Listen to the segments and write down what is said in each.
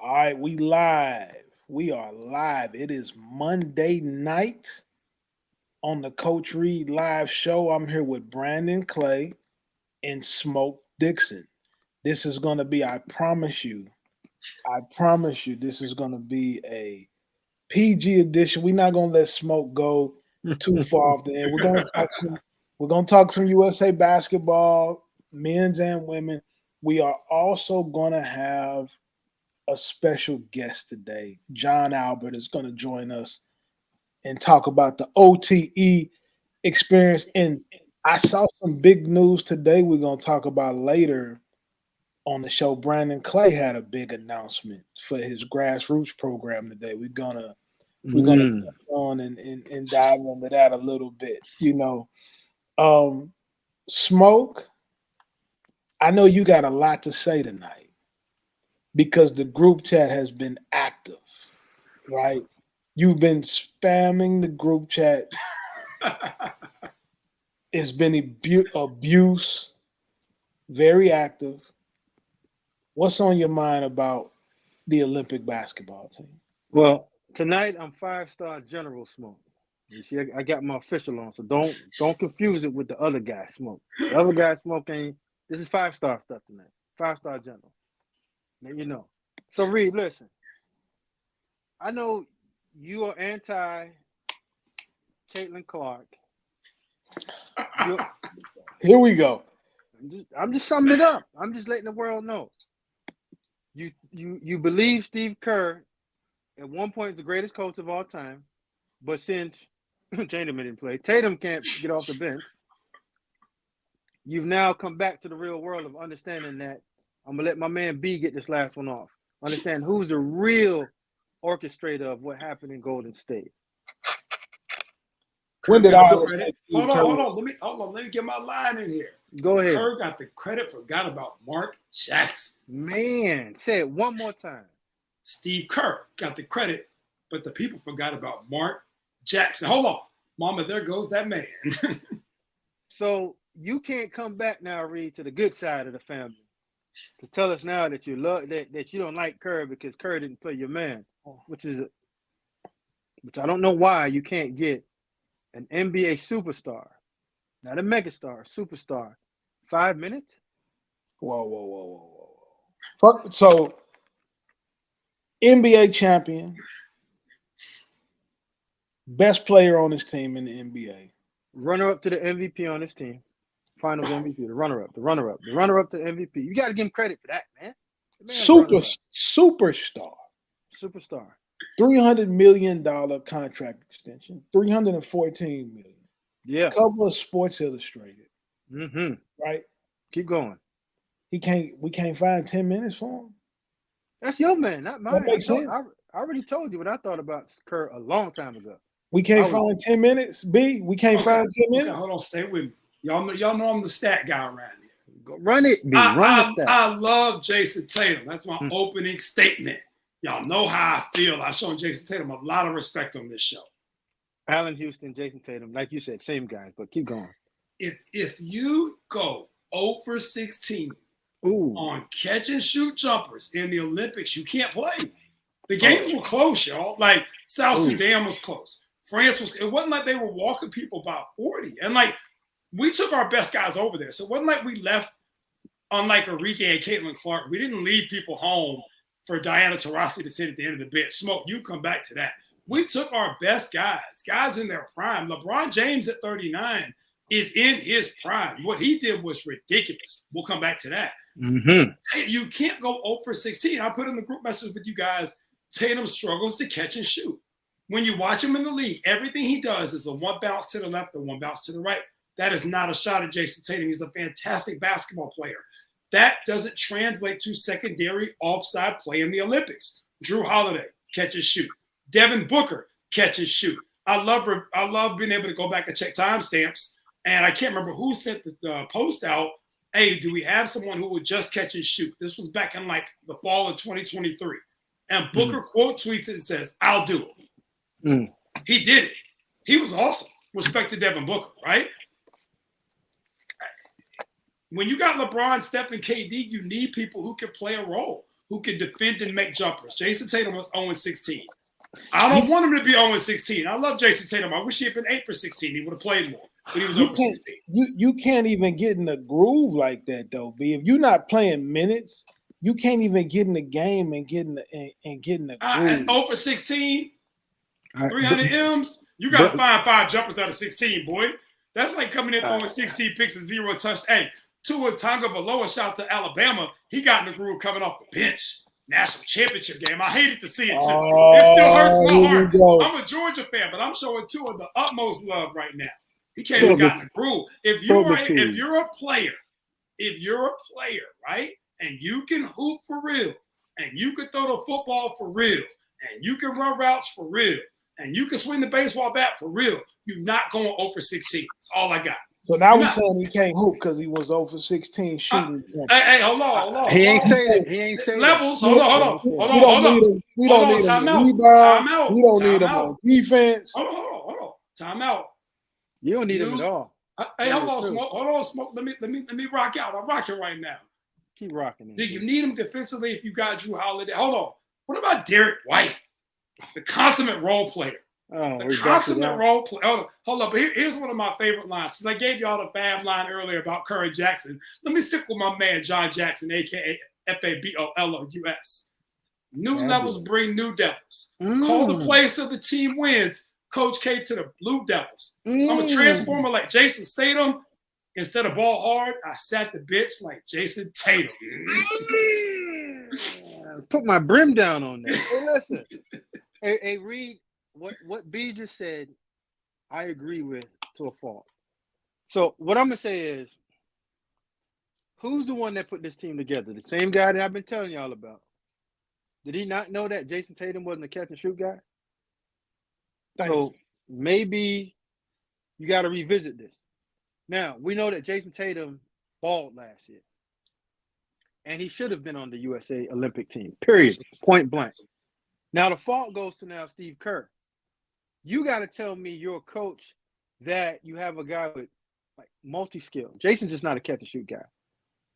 All right, we live. We are live. It is Monday night on the Coach Reed Live show. I'm here with Brandon Clay and Smoke Dixon. This is going to be, I promise you, this is going to be a PG edition. We're not going to let Smoke go too far off the end. We're going to talk some USA basketball, men's and women. We are also going to have a special guest today. John Albert is going to join us and talk about the OTE experience. And I saw some big news today we're going to talk about later on the show. Brandon Clay had a big announcement for his grassroots program today. We're gonna Mm. touch on and dive into that a little bit. Um Smoke, I know you got a lot to say tonight because the group chat has been active, right? You've been spamming the group chat. It's been abuse, very active. What's on your mind about the Olympic basketball team? Well, tonight I'm 5-star General Smoke. You see, I got my official on, so don't confuse it with the other guy Smoke. The other guy Smoke ain't. This is 5-star stuff tonight. 5-star General. Let you know. So Reed, listen. I know you are anti Caitlin Clark. Here we go. I'm just summing it up. I'm just letting the world know. You believe Steve Kerr at one point is the greatest coach of all time, but since Tatum didn't play, Tatum can't get off the bench. You've now come back to the real world of understanding that I'm gonna let my man B get this last one off. Understand who's the real orchestrator of what happened in Golden State. When did Hold Steve Kerr? on. Let me get my line in here. Go ahead. Kerr got the credit, forgot about Mark Jackson. Man, say it one more time. Steve Kerr got the credit, but the people forgot about Mark Jackson. Hold on. Mama, there goes that man. So you can't come back now, Reed, to the good side of the family to tell us now that you love that you don't like Kerr because Kerr didn't play your man, which I don't know why you can't get an NBA superstar, not a megastar, superstar, 5 minutes. Whoa. So, NBA champion, best player on his team in the NBA. Runner up to the MVP on his team, Finals MVP, the runner up to the MVP. You got to give him credit for that, man. Superstar. $300 million contract extension. $314 million. Yeah. Cover of Sports Illustrated. Mm-hmm. Right. Keep going. We can't find 10 minutes for him. That's your man, not mine. That makes sense. I already told you what I thought about Kerr a long time ago. We can't find 10 minutes. B, we can't find 10 minutes. Okay, hold on, stay with me. Y'all know I'm the stat guy around here. Go run it, B. Run the stat. I love Jason Tatum. That's my opening statement. Y'all know how I feel. I've shown Jason Tatum a lot of respect on this show. Allen Houston, Jason Tatum, like you said, same guys, but keep going. If you go 0 for 16 on catch and shoot jumpers in the Olympics, you can't play. The games were close, y'all. Like South Sudan was close. France was. It wasn't like they were walking people by 40. And like we took our best guys over there. So it wasn't like we left, unlike Enrique and Caitlin Clark, we didn't leave people home for Diana Taurasi to sit at the end of the bench. Smoke, you come back to that. We took our best guys in their prime. LeBron James at 39 is in his prime. What he did was ridiculous. We'll come back to that. Mm-hmm. You can't go 0 for 16. I put in the group message with you guys, Tatum struggles to catch and shoot. When you watch him in the league, everything he does is a one bounce to the left or one bounce to the right. That is not a shot at Jason Tatum. He's a fantastic basketball player. That doesn't translate to secondary offside play in the Olympics. Drew Holiday, catch and shoot. Devin Booker, catch and shoot. I love being able to go back and check timestamps. And I can't remember who sent the post out. Hey, do we have someone who would just catch and shoot? This was back in like the fall of 2023. And Booker quote tweets it and says, I'll do it. He did it. He was awesome. Respect to Devin Booker, right? When you got LeBron, Steph, and KD, you need people who can play a role, who can defend and make jumpers. Jason Tatum was 0-16. I don't want him to be 0-16. I love Jason Tatum. I wish he had been 8 for 16. He would have played more, but he was over 16. You can't even get in the groove like that, though, B. If you're not playing minutes, you can't even get in the game and get in the groove. 0 for 16, 300 M's. You got to find 5 jumpers out of 16, boy. That's like coming in throwing 16 picks and 0 touch. Hey, Tua Tagovailoa, shout out to Alabama. He got in the groove coming off the bench. National championship game. I hated to see it too. It still hurts my heart. I'm a Georgia fan, but I'm showing Tua the utmost love right now. He can't even got in the groove. If you're a player, right, and you can hoop for real, and you can throw the football for real, and you can run routes for real, and you can swing the baseball bat for real, you're not going 0 for 16. That's all I got. So now we're saying he can't hoop because he was 0 for 16 shooting. Hey, hold on. He ain't saying it. Levels. Hold on. We don't need him on rebound. We don't need him on defense. Hold on. Time out. You don't need him at all. Hey, hold on, Smoke. Let me rock out. I'm rocking right now. Keep rocking. Do you need him defensively if you got Drew Holiday? Hold on. What about Derek White, the consummate role player? The consummate role player. Hold up. Here's one of my favorite lines. Since I gave y'all the Fab line earlier about Curry Jackson, let me stick with my man John Jackson, a.k.a. FABOLOUS. New levels bring new devils. Call the plays so the team wins. Coach K to the Blue Devils. I'm a transformer like Jason Statham. Instead of ball hard, I sat the bitch like Jason Tatum. Put my brim down on that. Hey, listen. Hey, Reed, what B just said, I agree with to a fault. So what I'm going to say is, who's the one that put this team together? The same guy that I've been telling y'all about. Did he not know that Jason Tatum wasn't a catch and shoot guy? So maybe you got to revisit this. Now, we know that Jason Tatum balled last year. And he should have been on the USA Olympic team, period, point blank. Now, the fault goes to now Steve Kerr. You got to tell me you're a coach that you have a guy with like multi-skill. Jason's just not a catch-and-shoot guy.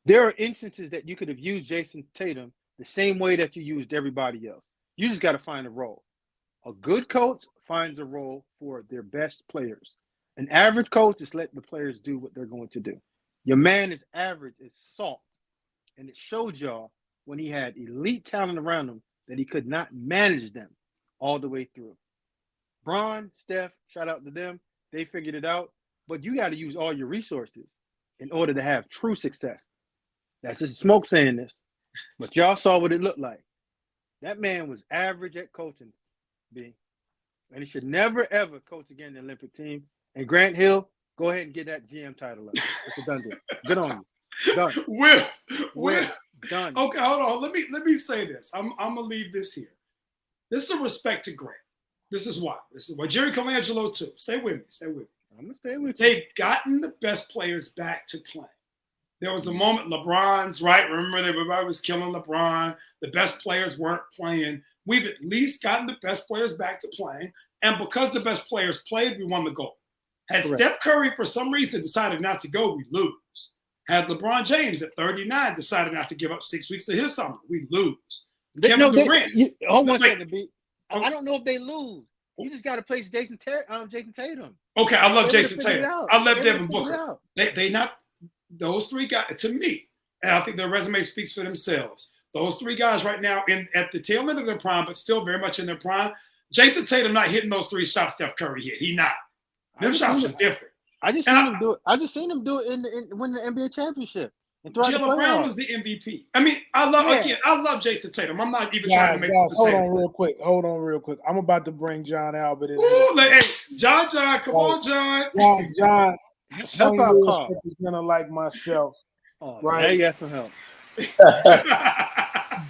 There are instances that you could have used Jason Tatum the same way that you used everybody else. You just got to find a role. A good coach finds a role for their best players. An average coach just let the players do what they're going to do. Your man is average as salt. And it showed y'all when he had elite talent around him that he could not manage them all the way through. Bron, Steph, shout out to them. They figured it out. But you got to use all your resources in order to have true success. That's just Smoke saying this. But y'all saw what it looked like. That man was average at coaching, B. And he should never, ever coach again the Olympic team. And Grant Hill, go ahead and get that GM title up. It's a done deal. Good on you. Done. We're done. Okay, hold on. Let me say this. I'm gonna leave this here. This is a respect to Grant. This is why. Jerry Colangelo too. Stay with me. I'm gonna stay with you. They've gotten the best players back to play. There was a moment LeBron's right. Remember that everybody was killing LeBron. The best players weren't playing. We've at least gotten the best players back to playing. And because the best players played, we won the gold. Had Correct. Steph Curry, for some reason, decided not to go, we lose. Had LeBron James at 39 decided not to give up 6 weeks of his summer, we lose. Kevin Durant. Hold one second, B. I don't know if they lose. You just got to place Jason Tatum. Okay, I love Jason Tatum. I love Devin Booker. They not those three guys to me, and I think their resume speaks for themselves. Those three guys right now at the tail end of their prime, but still very much in their prime. Jason Tatum not hitting those 3 shots Steph Curry hit. He not. Them shots was different. I just seen him do it. I just seen him do it in win the NBA championship. Jaylen Brown was the MVP. I mean, I love Jason Tatum. I'm not even trying to make Hold on real quick. I'm about to bring John Albert in. Hey, John, come on, John. John. Help out, Carl. Is gonna like myself. Oh, right? Now you got some help.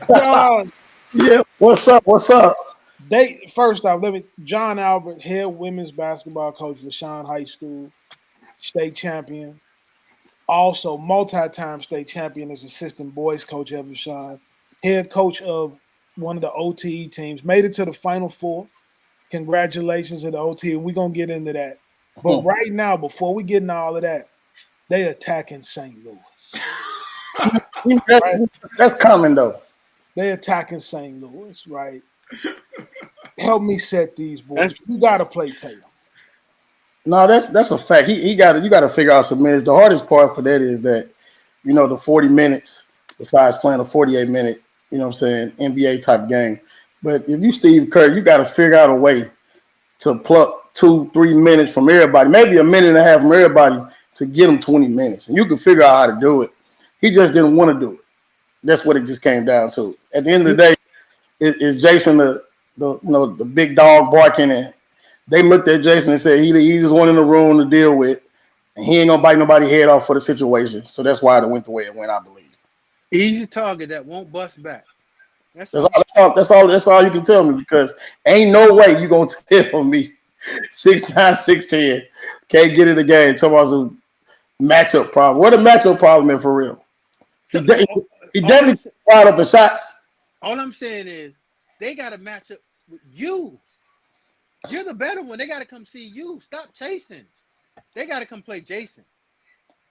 John. Yeah. What's up? First off, John Albert, head women's basketball coach for Sean High School, state champion. Also, multi-time state champion as assistant boys coach at Vashon, head coach of one of the OTE teams, made it to the Final Four. Congratulations to the OTE. We're going to get into that. But right now, before we get into all of that, they attacking St. Louis. That's coming, though. They attacking St. Louis, right? Help me set these boys. You got to play Tatum. No, that's a fact. You got to figure out some minutes. The hardest part for that is that, the 40 minutes besides playing a 48-minute, what I'm saying, NBA type game. But if you Steve Kerr, you got to figure out a way to pluck 2-3 minutes from everybody, maybe a minute and a half from everybody to get them 20 minutes. And you can figure out how to do it. He just didn't want to do it. That's what it just came down to. At the end of the day, is Jason the big dog barking, and they looked at Jason and said he just one in the room to deal with, and he ain't gonna bite nobody's head off for the situation. So that's why it went the way it went, I believe. Easy target that won't bust back. That's all you can tell me, because ain't no way you gonna tell me 6'9", 6'10", can't get in the game. Talking about some matchup problem. What a matchup problem is for real. He definitely fired up the shots. All I'm saying is they got to match up with you. You're the better one. They got to come see you. Stop chasing. They got to come play Jason.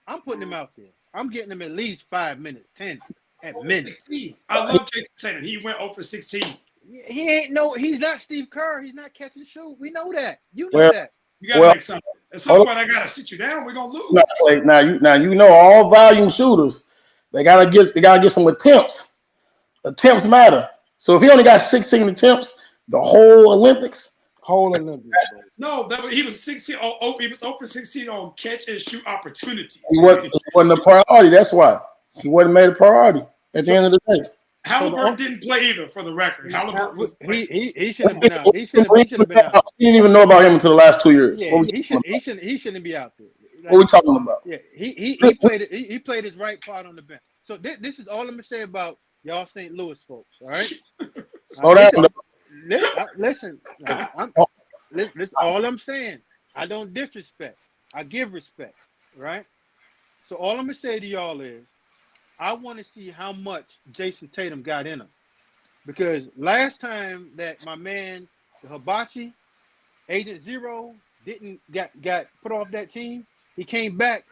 I'm putting him out there. I'm getting him at least 5 minutes, 10 at minute. I love Jason Tatum. He went 0 for 16. He's not Steve Kerr. He's not catch and shoot. We know that. You know that. You gotta make something. At some point, I gotta sit you down. We're gonna lose. Now all volume shooters, they gotta get some attempts. Attempts matter. So if he only got 16 attempts, the whole Olympics. Bro. No, he was 16. He was 0 for 16 on catch and shoot opportunities. He wasn't a priority. That's why he wasn't made a priority at the end of the day. Halliburton didn't play either, for the record. Halliburton was he should have been out. He should have been out. You didn't even know about him until the last 2 years. Yeah, he shouldn't be out there. What are we talking about? Yeah, he played it. He played his right part on the bench. So this is all I'm gonna say about y'all St. Louis folks. All right. Listen. Listen. All I'm saying. I don't disrespect. I give respect. Right. So all I'm gonna say to y'all is, I want to see how much Jason Tatum got in him, because last time that my man the Hibachi, Agent Zero, didn't got put off that team, he came back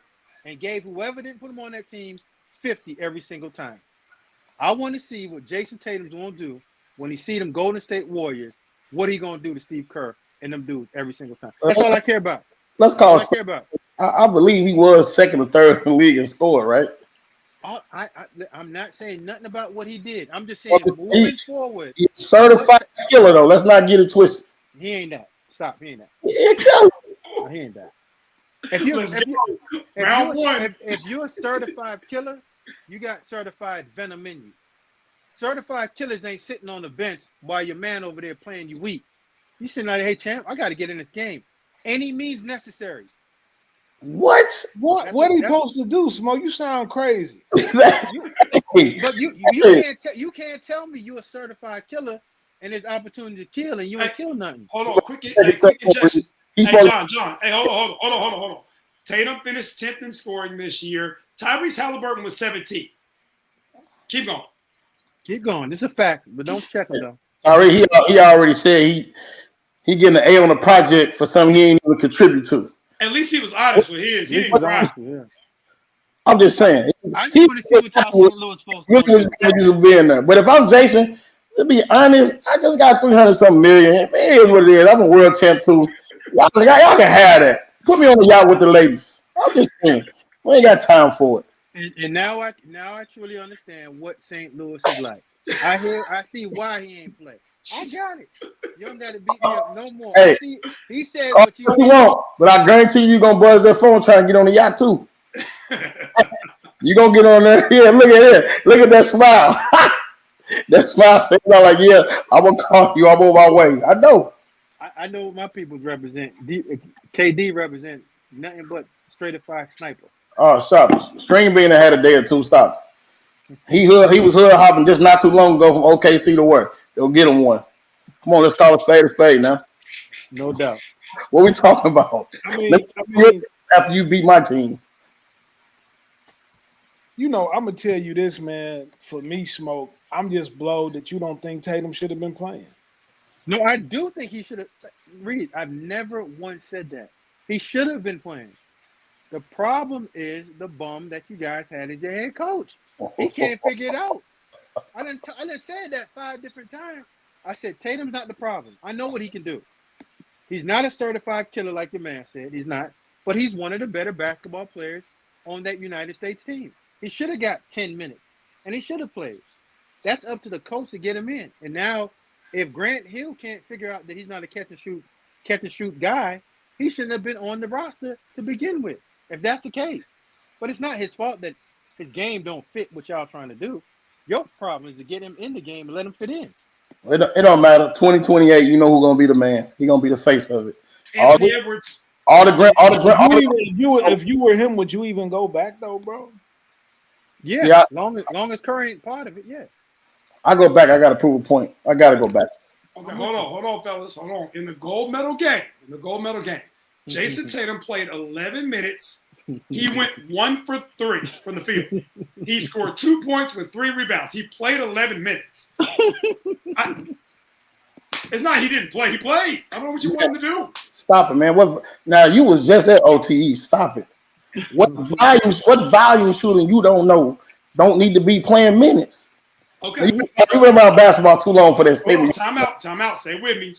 and gave whoever didn't put him on that team 50 every single time. I want to see what Jason Tatum's going to do when he see them Golden State Warriors. What he going to do to Steve Kerr and them dudes every single time. That's all I care about. Let's call it. I believe he was second or third in the league in score, right? I'm not saying nothing about what he did. I'm just saying moving forward. He's certified killer, though. Let's not get it twisted. He ain't that. Stop. He ain't that. Yeah, He ain't that. If you're a certified killer, you got certified venom in you. Certified killers ain't sitting on the bench while your man over there playing you weak. You sitting out there, hey champ, I got to get in this game. Any means necessary. What are you supposed to do, Smoke? You sound crazy. But you can't tell me you're a certified killer and there's opportunity to kill and you ain't kill nothing. Hold on, quick injection. Hey, John. Hey, hold on. Tatum finished 10th in scoring this year. Tyrese Halliburton was 17. Keep going. This is a fact, but don't check him though. He already said he getting an A on the project for something he ain't even contribute to. At least he was honest with his. He didn't cry. Yeah. I'm just saying. I just want to see what y'all St. Louis folks being there. But if I'm Jason, to be honest, I just got 300-something million. It is what it is. I'm a world champ too. Y'all can have that. Put me on the yacht with the ladies. I'm just saying. We ain't got time for it. And now I truly understand what St. Louis is like. I see why he ain't play. I got it. You don't got to beat me up no more. Hey, he said what you want, but I guarantee you're gonna buzz that phone trying to get on the yacht too. You gonna get on there? Yeah, look at it. Look at that smile. That smile saying like, yeah, I'm gonna call you. I'm on my way. I know. I know what my people represent. KD represent nothing but straight-up-fire sniper. Oh, stop. String being had a day or two. Stop. He was hood hopping just not too long ago from OKC to work. They'll get him one. Come on, let's call a spade now. No doubt. What we talking about? I mean, after you beat my team. I'm gonna tell you this, man. For me, Smoke, I'm just blowed that you don't think Tatum should have been playing. No, I do think he should have. Reed, I've never once said that. He should have been playing. The problem is the bum that you guys had as your head coach. He can't figure it out. I didn't say that 5 different times. I said Tatum's not the problem. I know what he can do. He's not a certified killer like your man said. He's not. But he's one of the better basketball players on that United States team. He should have got 10 minutes, and he should have played. That's up to the coach to get him in. And now, if Grant Hill can't figure out that he's not a catch and shoot guy, he shouldn't have been on the roster to begin with, if that's the case. But it's not his fault that his game don't fit what y'all trying to do. Your problem is to get him in the game and let him fit in. It don't matter. 2028, you know who's gonna be the man. He's gonna be the face of it. Anthony Edwards. If you were him, would you even go back though, bro? Yeah. Long as Curry ain't part of it, yeah. I go back. I gotta prove a point. I gotta go back. Okay, hold on, fellas. Hold on. In the gold medal game, Jason Tatum played 11 minutes. He went 1 for 3 from the field. He scored 2 points with 3 rebounds. He played 11 minutes. It's not he didn't play. He played. I don't know what you want him to do. Stop it, man. Now you was just at OTE. Stop it. What volume shooting you don't know don't need to be playing minutes. Okay. You been around basketball too long for this statement. Time out. Stay with me.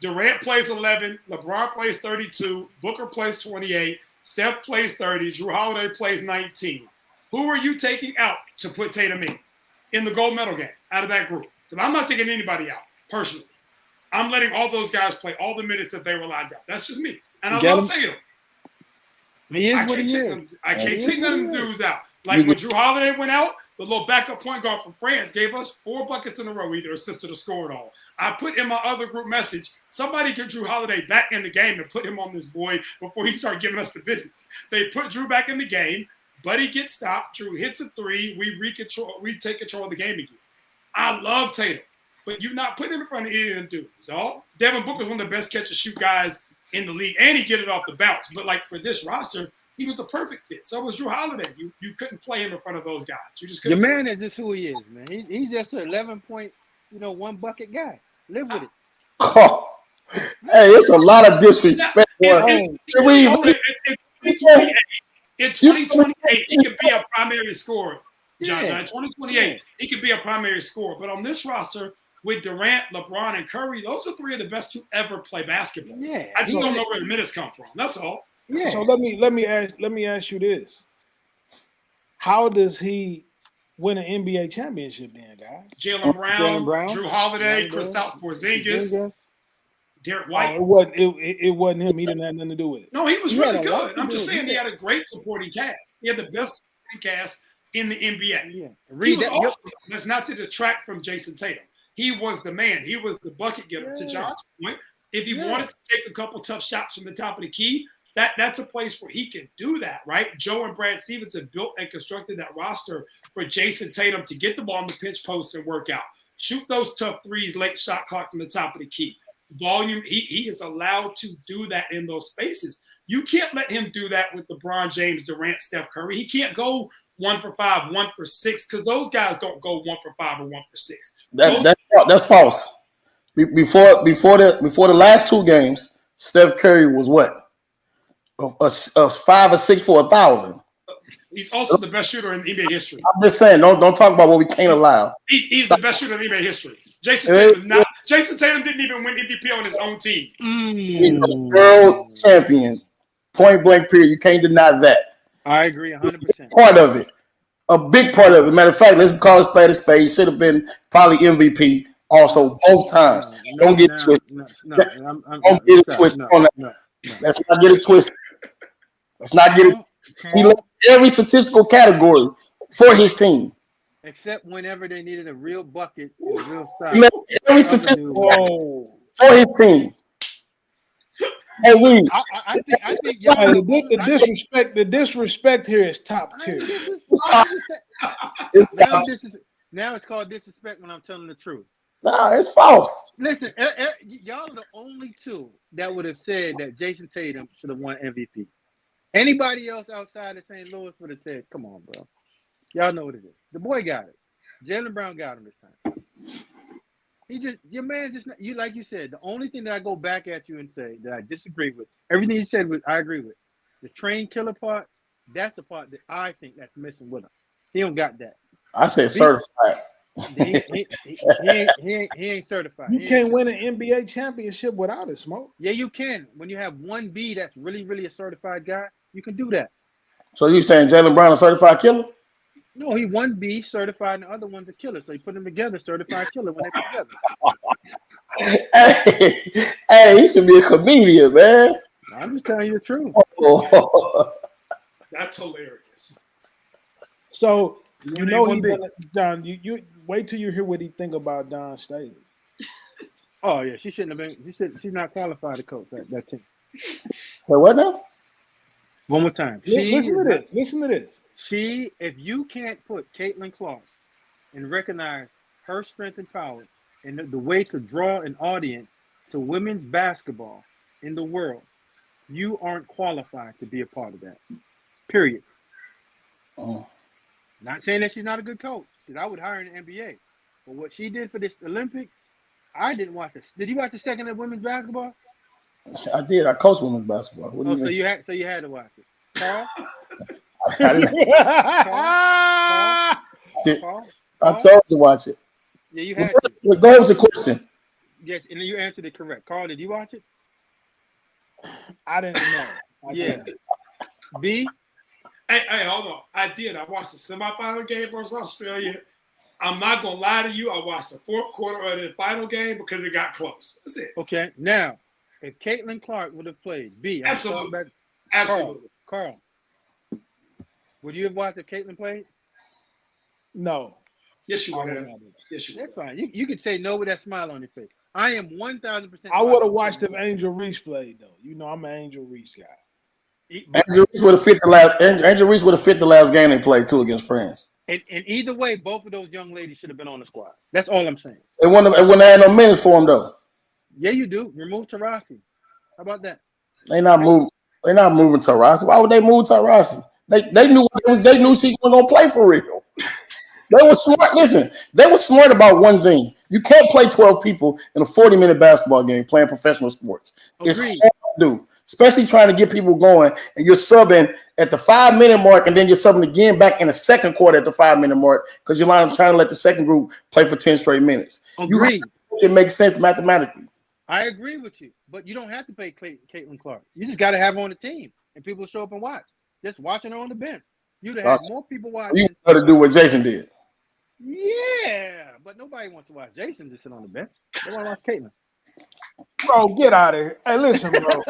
Durant plays 11. LeBron plays 32. Booker plays 28. Steph plays 30. Drew Holiday plays 19. Who are you taking out to put Tatum in the gold medal game out of that group? Because I'm not taking anybody out, personally. I'm letting all those guys play all the minutes that they were allowed out. That's just me. And I love Tatum. He is what he is. I can't take none of them dudes out. Like when Drew Holiday went out, the little backup point guard from France gave us 4 buckets in a row, either assisted or scored all. I put in my other group message, somebody get Drew Holiday back in the game and put him on this boy before he started giving us the business. They put Drew back in the game. Buddy gets stopped. Drew hits a 3. We take control of the game again. I love Tatum, but you're not putting him in front of any of them dudes. Devin Booker's one of the best catch and shoot guys in the league, and he get it off the bounce. But like for this roster, he was a perfect fit. So was Drew Holiday. You couldn't play him in front of those guys. You just couldn't. The man is just who he is, man. He's just an 11-point, 1 bucket guy. Live with it. Oh, hey, it's a lot of disrespect. In 2028, he could be a primary scorer. John, in 2028, he could be a primary scorer. But on this roster, with Durant, LeBron, and Curry, those are 3 of the best to ever play basketball. Yeah, I just don't know where the minutes come from. That's all. Yeah. So let me ask you this: how does he win an NBA championship, then, guys? Jaylen Brown, Drew Holiday, Kristaps Porzingis, Derek White. It wasn't him. He didn't have nothing to do with it. No, he was really good. I'm just saying he had a great supporting cast. He had the best supporting cast in the NBA. Yeah. He was awesome. That's not to detract from Jason Tatum. He was the man. He was the bucket getter. To John's point, if he wanted to take a couple tough shots from the top of the key, that's a place where he can do that, right? Joe and Brad Stevens have built and constructed that roster for Jason Tatum to get the ball in the pinch post and work out. Shoot those tough threes, late shot clock from the top of the key. Volume, he is allowed to do that in those spaces. You can't let him do that with LeBron James, Durant, Steph Curry. He can't go 1 for 5, 1 for 6, because those guys don't go 1 for 5 or 1 for 6. That's false. Before the last 2 games, Steph Curry was what? A 5 or 6 for 1,000. He's also the best shooter in NBA history. I'm just saying, don't talk about what we can't allow. He's the best shooter in NBA history. Jason Tatum is not. Jason Tatum didn't even win MVP on his own team. He's a world champion. Point blank period. You can't deny that. I agree 100%. Part of it. A big part of it. Matter of fact, let's call it spade a spade. Should have been probably MVP also both times. Don't get it twisted. Don't get it twisted on that. Let's not get it twisted. Let's not get it. He led every statistical category for his team. Except whenever they needed a real bucket, a real style. He led every statistical category for his team. Hey, Reed. I think y'all, the disrespect here is top tier. Now it's called disrespect when I'm telling the truth. Nah, it's false. Listen, y'all are the only 2 that would have said that Jason Tatum should have won MVP. Anybody else outside of St. Louis would have said, come on, bro. Y'all know what it is. The boy got it. Jaylen Brown got him this time. Your man like you said, the only thing that I go back at you and say that I disagree with, everything you said I agree with. The train killer part, that's the part that I think that's missing with him. He don't got that. I said certified. He ain't certified. You He can't ain't win an NBA championship without it, Smoke. Yeah, you can. When you have 1B that's really, really a certified guy, you can do that. So you saying Jaylen Brown a certified killer? No, he 1B certified and the other one's a killer. So you put them together, certified killer when they put together. Hey, he should be a comedian, man. I'm just telling you the truth. Oh. That's hilarious. So You you know name he 1B. gonna Don. You wait till you hear what he think about Don Staley. Oh yeah, she shouldn't have been. She's not qualified to coach that team. Wait, what now? One more time. Listen to this. If you can't put Caitlin Clark and recognize her strength and power and the way to draw an audience to women's basketball in the world, you aren't qualified to be a part of that. Period. Oh. Not saying that she's not a good coach, because I would hire her in the NBA. But what she did for this Olympics, I didn't watch this. Did you watch the second of women's basketball? I did. I coached women's basketball. What do you mean? So you had to watch it. Carl? I didn't. Carl? I told you to watch it. Yeah, you had to. Go ahead with your question. Yes, and you answered it correct. Carl, did you watch it? I didn't know. Yeah. B? Hey, hold on. I did. I watched the semifinal game versus Australia. I'm not gonna lie to you. I watched the fourth quarter of the final game because it got close. That's it. Okay. Now, if Caitlin Clark would have played, B, Absolutely. Absolutely. Carl, would you have watched if Caitlin played? No. Yes, you I would would have. not. Yes, you would. That's fine. You could say no with that smile on your face. I am 1,000%. I would have watched if Angel Reese played though. You know I'm an Angel Reese guy. Angel Reese would have fit the last. Angel Reese would have fit the last game they played too against France. And either way, both of those young ladies should have been on the squad. That's all I'm saying. It wouldn't have no minutes for them though. Yeah, you do. Remove Taurasi. How about that? They not moving Taurasi. Why would they move Taurasi? They knew what it was. They knew she wasn't gonna play for real. They were smart. Listen, they were smart about one thing. You can't play 12 people in a 40-minute basketball game playing professional sports. It's hard to do, especially trying to get people going. And you're subbing at the 5-minute mark, and then you're subbing again back in the second quarter at the 5-minute mark because you're trying to let the second group play for 10 straight minutes. Agreed. It makes sense mathematically. I agree with you, but you don't have to pay Caitlin Clark. You just got to have her on the team, and people show up and watch. Just watching her on the bench. You'd have had more people watching. You got to do what Jason did. Yeah, but nobody wants to watch Jason just sit on the bench. They want to watch Caitlin. Bro, get out of here. Hey, listen, bro.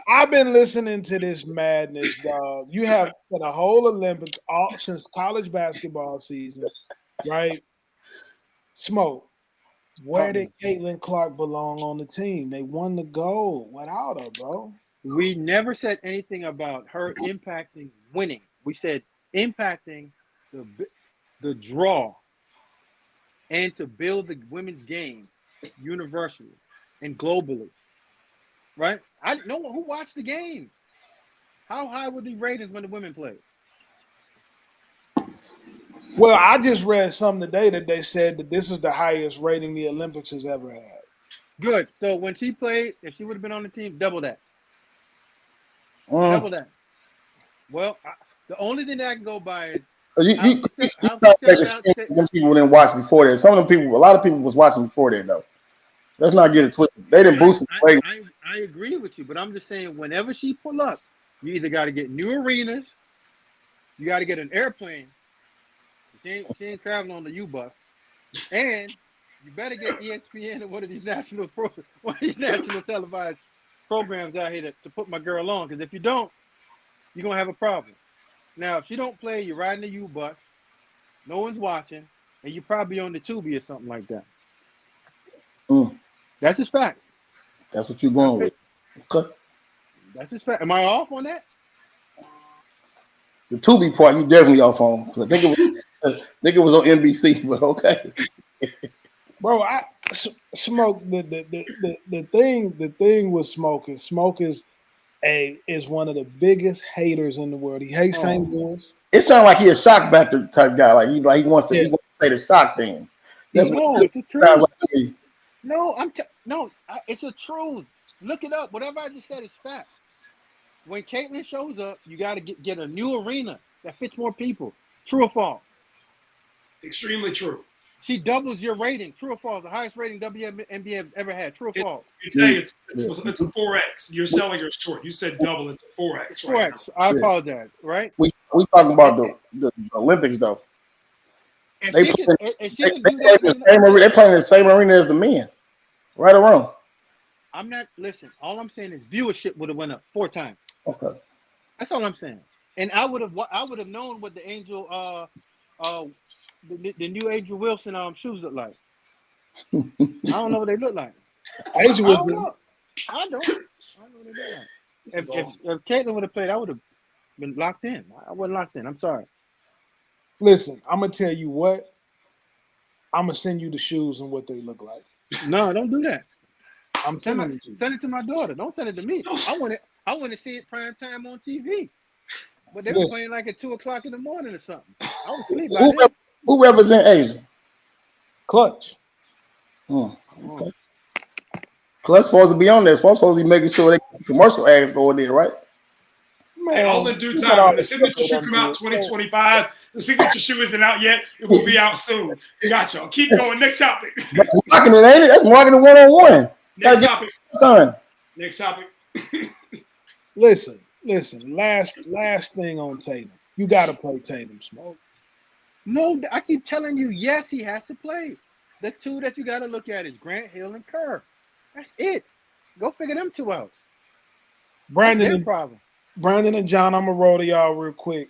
I've been listening to this madness, dog. You have for the whole Olympics since college basketball season, right? Smoke. Where did Caitlin Clark belong on the team? They won the gold without her, bro. We never said anything about her impacting winning. We said impacting the draw and to build the women's game universally and globally. Right? I know who watched the game. How high were the ratings when the women played? Well, I just read something today that they said that this is the highest rating the Olympics has ever had. Good. So when she played, if she would have been on the team, double that. Double that. Well, the only thing that I can go by is them people didn't watch before that. Some of them people, a lot of people was watching before that though. Let's not get it twisted. They didn't boost the I agree with you, but I'm just saying whenever she pull up, you either got to get new arenas, you got to get an airplane. She ain't traveling on the U-bus, and you better get ESPN or one of these national televised programs out here to put my girl on. Because if you don't, you're gonna have a problem. Now, if she don't play, you're riding the U-bus, no one's watching, and you're probably on the Tubi or something like that. That's just facts. That's what you're going with. Okay. That's just fact. Am I off on that? The Tubi part, you definitely off on because I think it was on NBC, but okay. Bro, Smoke. The thing with Smoke is one of the biggest haters in the world. He hates St. Louis. It sounds like he a shock factor type guy. Like he wants to say the shock thing. That's what it's the truth. Sounds like to me. No, it's the truth. Look it up. Whatever I just said is fact. When Caitlin shows up, you got to get a new arena. That fits more people. True or false? Extremely true. She doubles your rating. True or false? The highest rating WNBA have ever had. True or false? Hey, it's a 4X. You're selling her short. You said double. It's a 4X. Right 4X. I apologize. Right? We talking about the Olympics though. And They she play can, they playing in the same arena as the men. Right or wrong? I'm not listen. All I'm saying is viewership would have went up 4 times. Okay. That's all I'm saying. And I would have known what the Angel the new Angel Wilson shoes look like. I don't know what they look like. Angel I don't Wilson. know. I don't know what they look like. If Caitlin would have played, I would have been locked in. I wasn't locked in. I'm sorry. Listen, I'm gonna tell you what. I'm gonna send you the shoes and what they look like. No, don't do that. I'm telling you. Send it to my daughter. Don't send it to me. I want to see it prime time on TV. But they were playing like at 2:00 in the morning or something. I was asleep by then. Who represent Asia? Clutch. Okay. Clutch supposed to be on there. Supposed to be making sure they commercial ads go in there, right? Man, all in due time. When the signature shoe come out 2025, the signature shoe isn't out yet. It will be out soon. Got y'all. Keep going. Next topic. That's marketing, ain't it? That's marketing 101. Next topic. Time. Next topic. Listen. Last thing on Tatum. You got to play Tatum, Smoke. No, I keep telling you, yes, he has to play. The two that you got to look at is Grant Hill and Kerr. That's it. Go figure them two out. Brandon and John, I'm going to roll to y'all real quick.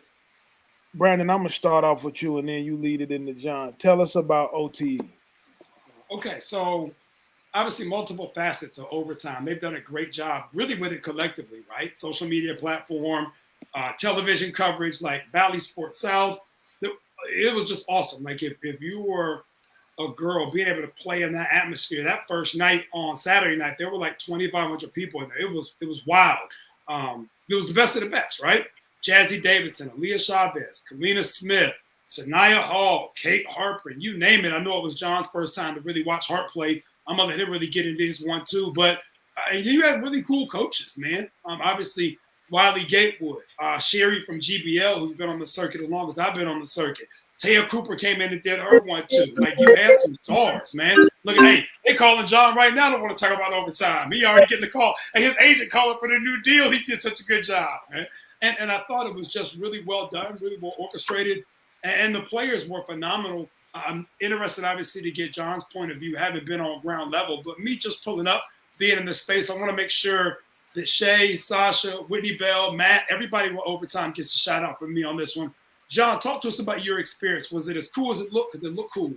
Brandon, I'm going to start off with you, and then you lead it into John. Tell us about OTE. Okay, so obviously multiple facets of overtime. They've done a great job really with it collectively, right? Social media platform, television coverage like Valley Sports South. It was just awesome. Like if you were a girl being able to play in that atmosphere, that first night on Saturday night, there were like 2,500 people in there. It was wild. It was the best of the best, right? Jazzy Davidson, Aaliyah Chavez, Kalina Smith, Sanaya Hall, Kate Harper, and you name it. I know it was John's first time to really watch Hart play. I'm gonna let him really get into this one too. But and you had really cool coaches, man. Obviously Wiley Gatewood, Sherry from GBL, who's been on the circuit as long as I've been on the circuit. Taya Cooper came in and did her one too. Like you had some stars, man. Look at they calling John right now. Don't want to talk about overtime. He already getting the call, and his agent calling for the new deal. He did such a good job, man. And I thought it was just really well done, really well orchestrated, and the players were phenomenal. I'm interested, obviously, to get John's point of view, having been on ground level, but me just pulling up, being in the space, I want to make sure that Shay, Sasha, Whitney Bell, Matt, everybody with overtime gets a shout out from me on this one. John, talk to us about your experience. Was it as cool as it looked? Did it look cool?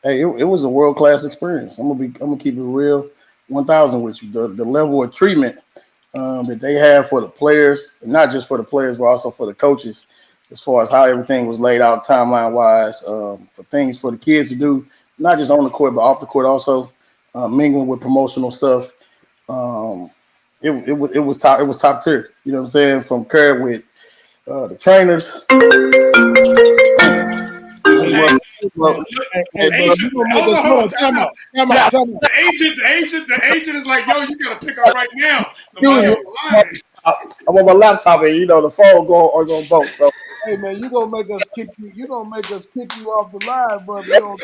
Hey, it was a world-class experience. I'm gonna keep it real, 1,000 with you. The level of treatment that they have for the players, and not just for the players, but also for the coaches, as far as how everything was laid out timeline-wise, for things for the kids to do, not just on the court but off the court also, mingling with promotional stuff. It was top tier. You know what I'm saying? From Kerr with the trainers. The agent is like, yo, you gotta pick up right now. I'm on my laptop and the phone going both. So hey man, you gonna make us kick you. You gonna make us kick you off the line, brother. Don't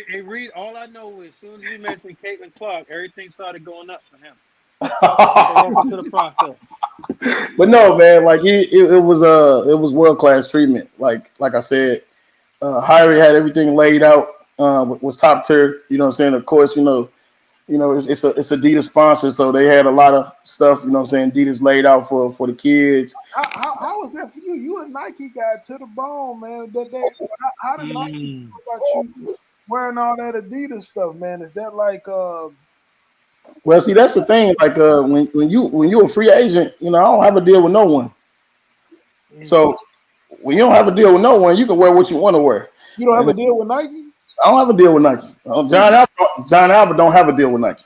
Hey, Reed, all I know is as soon as you mentioned Caitlin Clark, everything started going up for him. To the process. But no, man, like it was world-class treatment. Like I said, Hyrie had everything laid out, was top tier. You know what I'm saying? Of course, it's Adidas sponsor, so they had a lot of stuff, you know what I'm saying, Adidas laid out for the kids. How was that for you? You a Nike guy to the bone, man. How did Nike feel about you wearing all that Adidas stuff, man? Is that like Well, see, that's the thing. Like when you're a free agent, I don't have a deal with no one. So when you don't have a deal with no one, you can wear what you want to wear. You don't have a deal with Nike? I don't have a deal with Nike. John Albert don't have a deal with Nike.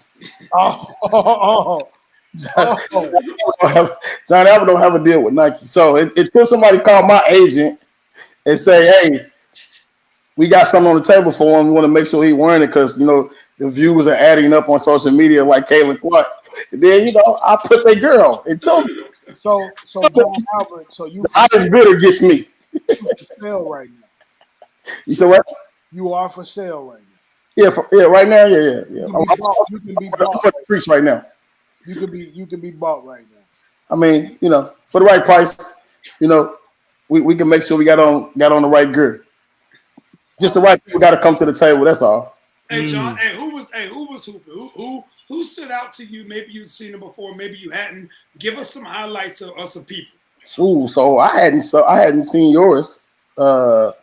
John Albert don't have a deal with Nike. So until somebody call my agent and say, hey, we got something on the table for him, we want to make sure he's wearing it because, the views are adding up on social media like Caitlin Clark. And then, I put that girl and told me. So John Albert, so you Hottest bitter gets me. for sale right now. You said what? You are for sale right now. Yeah, right now, yeah. You can be bought. I'm for the streets right now. You can be bought right now. I mean, for the right price, we can make sure we got on the right gear. Just the right people got to come to the table. That's all. Hey John, who was hooping? Who stood out to you? Maybe you'd seen him before, maybe you hadn't. Give us some highlights of some people. Ooh, so I hadn't seen yours at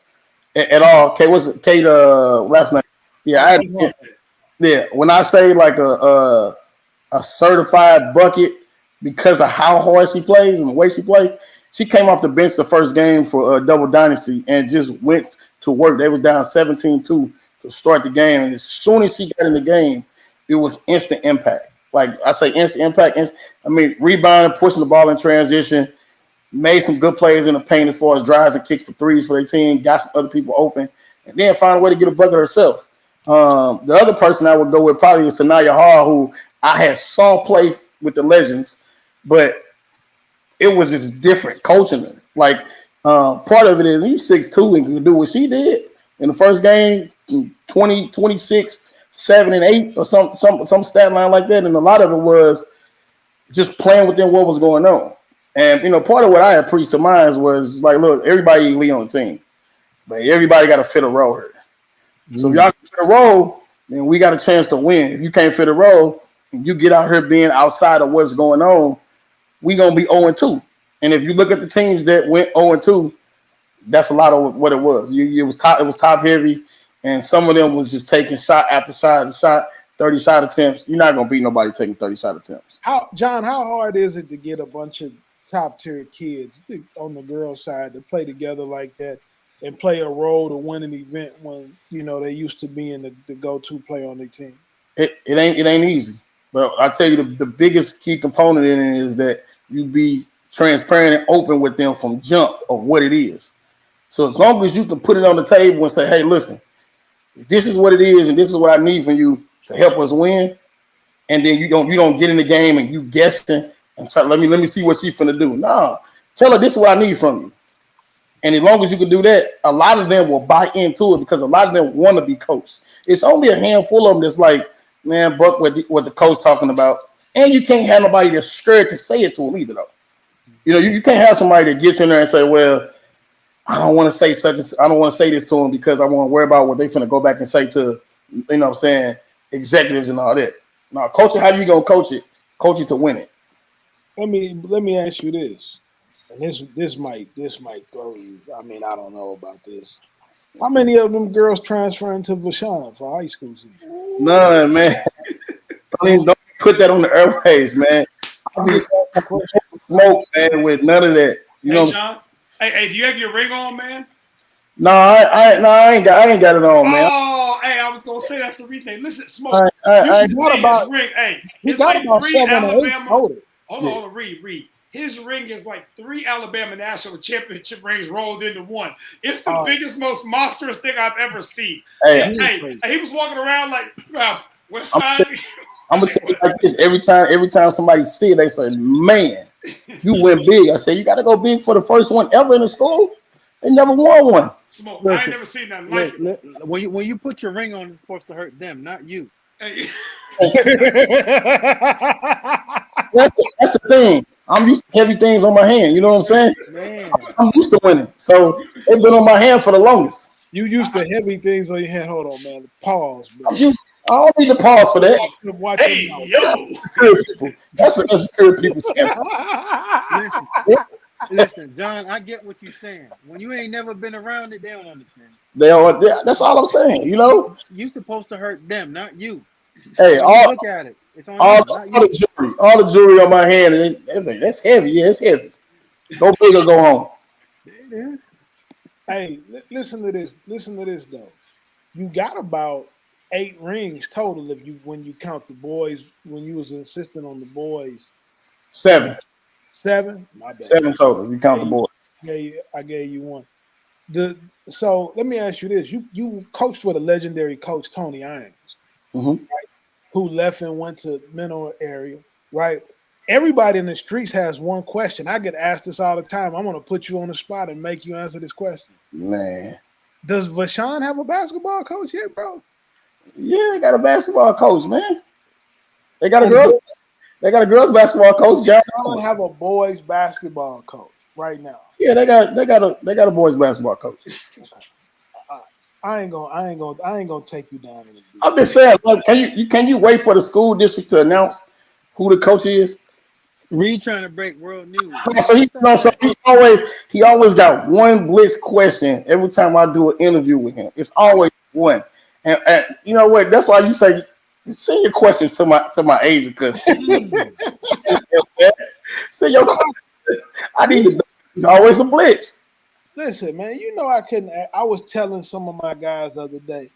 all. Kate, what's it? Kate last night. Yeah, when I say like a certified bucket because of how hard she plays and the way she plays, she came off the bench the first game for Double Dynasty and just went to work. They was down 17-2 to start the game, and as soon as she got in the game, it was instant impact. Like I say, instant impact. Rebounding, pushing the ball in transition, made some good plays in the paint as far as drives and kicks for threes for their team, got some other people open, and then found a way to get a bucket herself. The other person I would go with probably is Sanaya Hall, who I had saw play with the Legends, but it was just different coaching her. Like part of it is you 6'2" and can do what she did in the first game, 20, 26, 7 and 8 or some stat line like that. And a lot of it was just playing within what was going on. And part of what I had pre-surmised was like, look, everybody elite on the team, but everybody got to fit a role here. So if y'all can fit a role, then we got a chance to win. If you can't fit a role and you get out here being outside of what's going on, we gonna be 0-2. And if you look at the teams that went 0-2, that's a lot of what it was. It was top heavy, and some of them was just taking shot after shot, 30 shot attempts. You're not gonna beat nobody taking 30 shot attempts. How hard is it to get a bunch of top tier kids on the girls' side to play together like that and play a role to win an event when they used to being the go-to player on their team? It ain't easy, but I tell you the biggest key component in it is that you be transparent and open with them from jump of what it is. So as long as you can put it on the table and say, hey, listen, this is what it is, and this is what I need from you to help us win, and then you don't get in the game and you guessing and try let me see what she's finna do. Nah, tell her this is what I need from you. And as long as you can do that, a lot of them will buy into it because a lot of them want to be coached. It's only a handful of them that's like, man, Buck, what the coach talking about. And you can't have nobody that's scared to say it to them either, though. You can't have somebody that gets in there and say, well, I don't want to say I don't want to say this to them because I want to worry about what they finna go back and say to, executives and all that. Now, coach it, how you gonna coach it? Coach it to win it. Let me ask you this. And this might throw you. I don't know about this. How many of them girls transferring to Vashon for high school season? None, man. Don't put that on the airways, man. I be smoke, man, with none of that. Hey, John. Hey, do you have your ring on, man? No, I ain't got it on, man. Oh, hey, I was gonna say that's the reason. Listen, Smoke. I you should see his ring. Hey, it's got like about 3 7 or 8 Alabama. total. Hold on, read. His ring is like 3 Alabama national championship rings rolled into one. It's the biggest, most monstrous thing I've ever seen. Hey, he was walking around like West Side. I'm gonna tell you like this: every time somebody see it, they say, "Man, you went big." I say, "You got to go big for the first one ever in the school. They never won one." Smoke. Listen, I ain't never seen nothing like it. When you put your ring on, it's supposed to hurt them, not you. Hey. That's the thing. I'm used to heavy things on my hand. You know what I'm saying? Man. I'm used to winning, so they've been on my hand for the longest. You used to heavy things on your hand. Hold on, man. Pause, bro. I don't need to pause for that. Hey, yo. That's what insecure people say. Listen, John, I get what you're saying. When you ain't never been around it, they don't understand. That's all I'm saying. You're supposed to hurt them, not you. Hey, look at it. It's on all you, the jewelry on my hand, and that's heavy. Yeah, it's heavy. Go big or go home. It is. Hey, listen to this. Listen to this though. You got about 8 rings total when you count the boys. When you was insisting on the boys, 7. 7. My bad. 7 total. You count the boys. Yeah, I gave you one. So let me ask you this: you coached with a legendary coach, Tony Irons, right, who left and went to Menor area, right? everybody in the streets has one question. I get asked this all the time. I'm gonna put you on the spot and make you answer this question. Man. Does Vashawn have a basketball coach yet, bro? Yeah, they got a basketball coach, man. They got a girls basketball coach. They don't have a boys basketball coach right now. Yeah, they got a boys basketball coach. I ain't gonna take you down in the deep. I'm just saying, like, can you wait for the school district to announce who the coach is? Reed trying to break world news. So he always got one blitz question every time I do an interview with him. It's always one. And you know what? That's why you say send your questions to my agent, because send your questions. I need to. It's always a blitz. Listen, man, you know I was telling some of my guys the other day,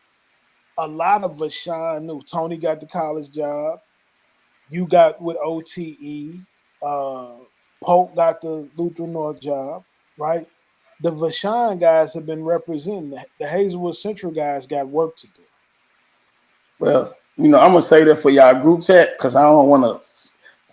a lot of Vashawn knew. Tony got the college job. You got with OTE. Polk got the Lutheran North job, right? The Vashawn guys have been representing. The Hazelwood Central guys got work to do. Well, I'm gonna say that for y'all group chat, because I don't want to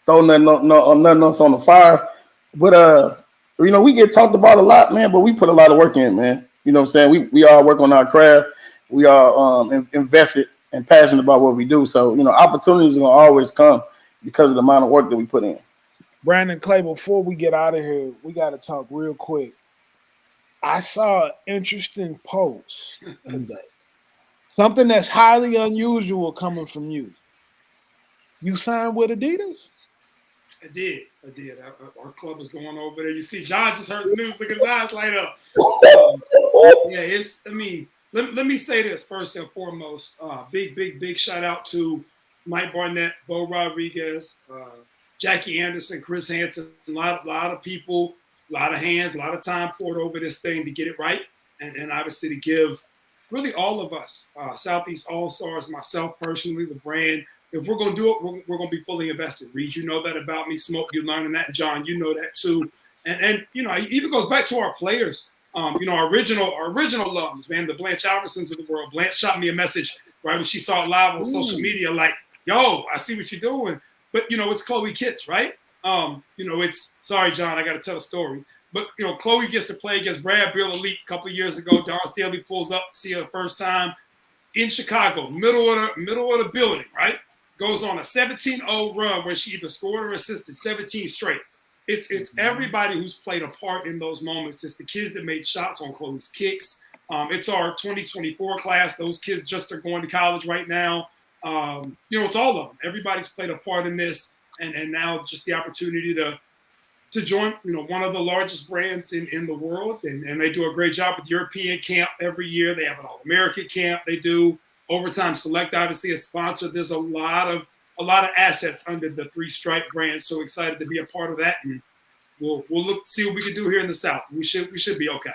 throw nothing else on the fire. But we get talked about a lot, man. But we put a lot of work in, man. You know what I'm saying? We all work on our craft. We are invested and passionate about what we do. So opportunities are gonna always come because of the amount of work that we put in. Brandon Clay, before we get out of here, we got to talk real quick. I saw an interesting post today. Something that's highly unusual coming from you. You signed with Adidas? I did. Our club is going over there. You see, John just heard the news. Look at his eyes light up. Let me say this first and foremost. Big shout out to Mike Barnett, Bo Rodriguez, Jackie Anderson, Chris Hansen, a lot of people, a lot of hands, a lot of time poured over this thing to get it right. And obviously to give really all of us, Southeast All-Stars, myself personally, the brand, if we're going to do it, we're going to be fully invested. Reed, you know that about me. Smoke, you're learning that. John, you know that too. And it even goes back to our players. Our original alums, man, the Blanche Alversons of the world. Blanche shot me a message right when she saw it live on social media, like, yo, I see what you're doing. But, it's Chloe Kitts, right? It's, sorry, John, I got to tell a story. But, Chloe gets to play against Brad Beal Elite a couple of years ago. Don Staley pulls up, see her the first time in Chicago, middle of the building, right? Goes on a 17-0 run where she either scored or assisted, 17 straight. It's everybody who's played a part in those moments. It's the kids that made shots on Chloe's kicks. It's our 2024 class. Those kids just are going to college right now. It's all of them. Everybody's played a part in this, and now just the opportunity to join, one of the largest brands in the world, and they do a great job with European camp every year. They have an All-American camp. They do Overtime Select, obviously a sponsor. There's a lot of assets under the Three Stripe brand. So excited to be a part of that, and we'll look to see what we can do here in the South. We should be okay.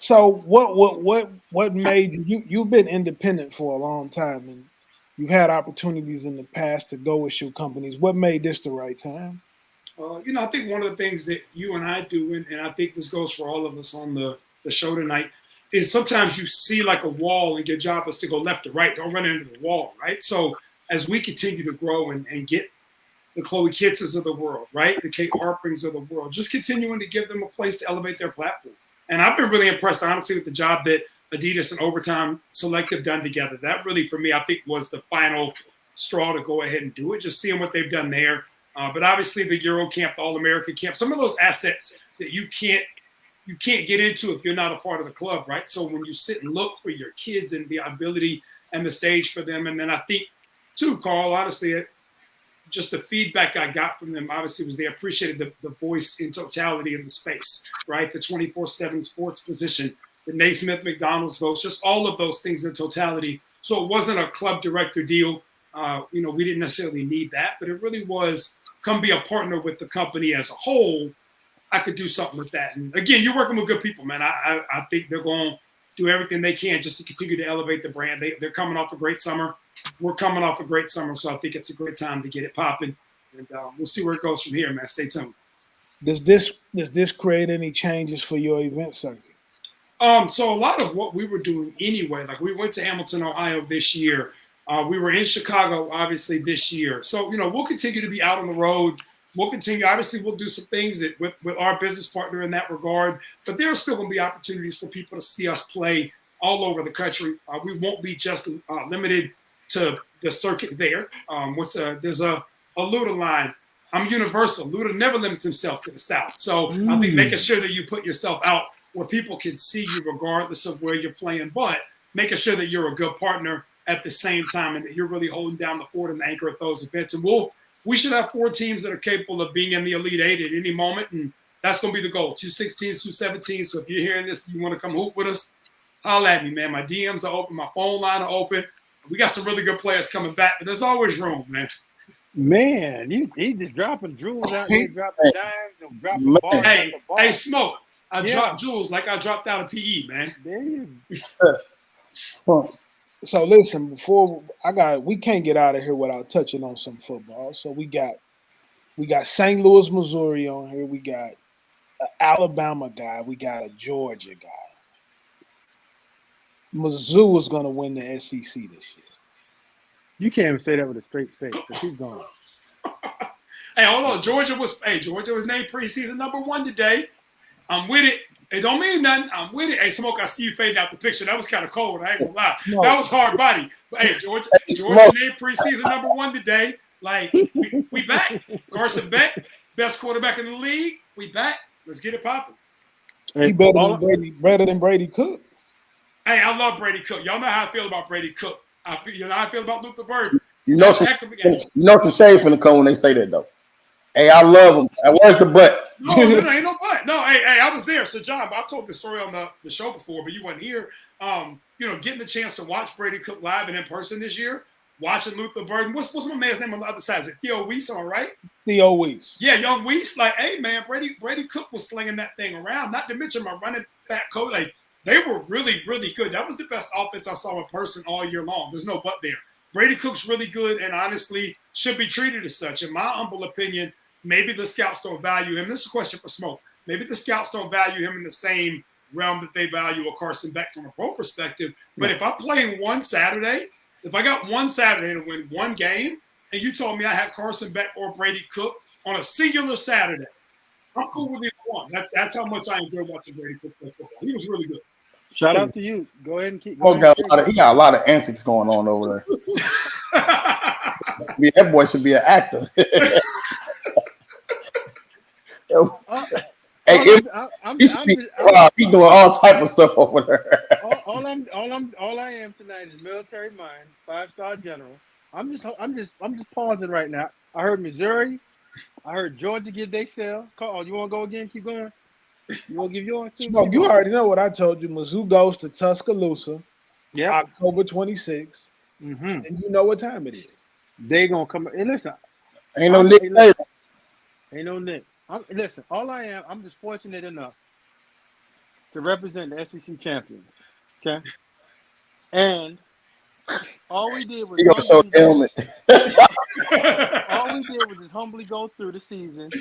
So what made you've been independent for a long time, and you've had opportunities in the past to go with shoe companies. What made this the right time? I think one of the things that you and I do, and I think this goes for all of us on the show tonight, is sometimes you see like a wall and your job is to go left or right. Don't run into the wall, right? So as we continue to grow and get the Chloe Kittses of the world, right? The Kate Harpings of the world, just continuing to give them a place to elevate their platform. And I've been really impressed, honestly, with the job that Adidas and Overtime Select have done together. That really, for me, I think was the final straw to go ahead and do it, just seeing what they've done there. But obviously the Euro camp, the All-American camp, some of those assets that you can't get into if you're not a part of the club, right? So when you sit and look for your kids and the ability and the stage for them, and then I think, too, Carl, honestly, just the feedback I got from them, obviously, was they appreciated the voice in totality in the space, right? The 24/7 sports position, the Naismith McDonald's votes, just all of those things in totality. So it wasn't a club director deal. We didn't necessarily need that, but it really was come be a partner with the company as a whole. I could do something with that. And again, you're working with good people, man. I think they're going to do everything they can just to continue to elevate the brand. They're coming off a great summer. We're coming off a great summer, so I think it's a great time to get it popping. And we'll see where it goes from here, man. Stay tuned. Does this create any changes for your event circuit? So a lot of what we were doing anyway, like we went to Hamilton, Ohio this year. We were in Chicago, obviously, this year. So, we'll continue to be out on the road. We'll continue. Obviously, we'll do some things with our business partner in that regard. But there are still going to be opportunities for people to see us play all over the country. We won't be just limited to the circuit there. There's a Luda line. I'm universal. Luda never limits himself to the South. So I think making sure that you put yourself out where people can see you regardless of where you're playing, but making sure that you're a good partner at the same time and that you're really holding down the fort and the anchor at those events. And we should have 4 teams that are capable of being in the Elite 8 at any moment, and that's going to be the goal, 2 16s, 2 17s. So if you're hearing this and you want to come hoop with us, holla at me, man. My DMs are open. My phone line are open. We got some really good players coming back, but there's always room, man. Man, he just dropping jewels out there, dropping dimes, and dropping balls. Hey, Smoke. I dropped jewels like I dropped out of PE, man. There you Well, so listen, we can't get out of here without touching on some football. So we got St. Louis, Missouri on here. We got an Alabama guy. We got a Georgia guy. Mizzou is going to win the SEC this year. You can't even say that with a straight face. But he's gone. Hey, hold on. Georgia was named preseason number 1 today. I'm with it. It don't mean nothing. I'm with it. Hey, Smoke, I see you fading out the picture. That was kind of cold. I ain't gonna lie. No. That was hard body. But hey, Georgia named preseason number 1 today. Like we back. Carson Beck, best quarterback in the league. We back. Let's get it popping. He better than Brady Cook. Hey, I love Brady Cook. Y'all know how I feel about Brady Cook. You know how I feel about Luther Burden. You know some shade from the cone when they say that though. Hey, I love him. Where's the butt? No, ain't no butt. No, hey, I was there. So, John, I've told the story on the show before, but you weren't here. Getting the chance to watch Brady Cook live and in person this year, watching Luther Burden. What's my man's name on the other side? Is it Theo Weiss, all right? Theo Weiss. Yeah, young Weiss. Like, hey, man, Brady Cook was slinging that thing around. Not to mention my running back coach. Like, they were really, really good. That was the best offense I saw in person all year long. There's no but there. Brady Cook's really good and honestly should be treated as such. In my humble opinion, maybe the scouts don't value him. This is a question for Smoke. Maybe the scouts don't value him in the same realm that they value a Carson Beck from a pro perspective. But if I'm playing one Saturday, if I got one Saturday to win one game, and you told me I had Carson Beck or Brady Cook on a singular Saturday, I'm cool with either one. That's how much I enjoy watching Brady Cook play football. He was really good. Shout out to you. Go ahead and keep. He got a lot of antics going on over there. That boy should be an actor. He's doing all type of stuff over there. All I am tonight is military mind, 5-star general. I'm just pausing right now. I heard Missouri. I heard Georgia give they sell. Carl, you want to go again? Keep going. You want to give yours? No, you already know what I told you. Mizzou goes to Tuscaloosa. Yeah. October 26th. Mm-hmm. And you know what time it is. They gonna come. Hey, listen. Ain't no Nick. Ain't no Nick. Listen. All I am, I'm just fortunate enough to represent the SEC champions. Okay. And all we did was just humbly go through the season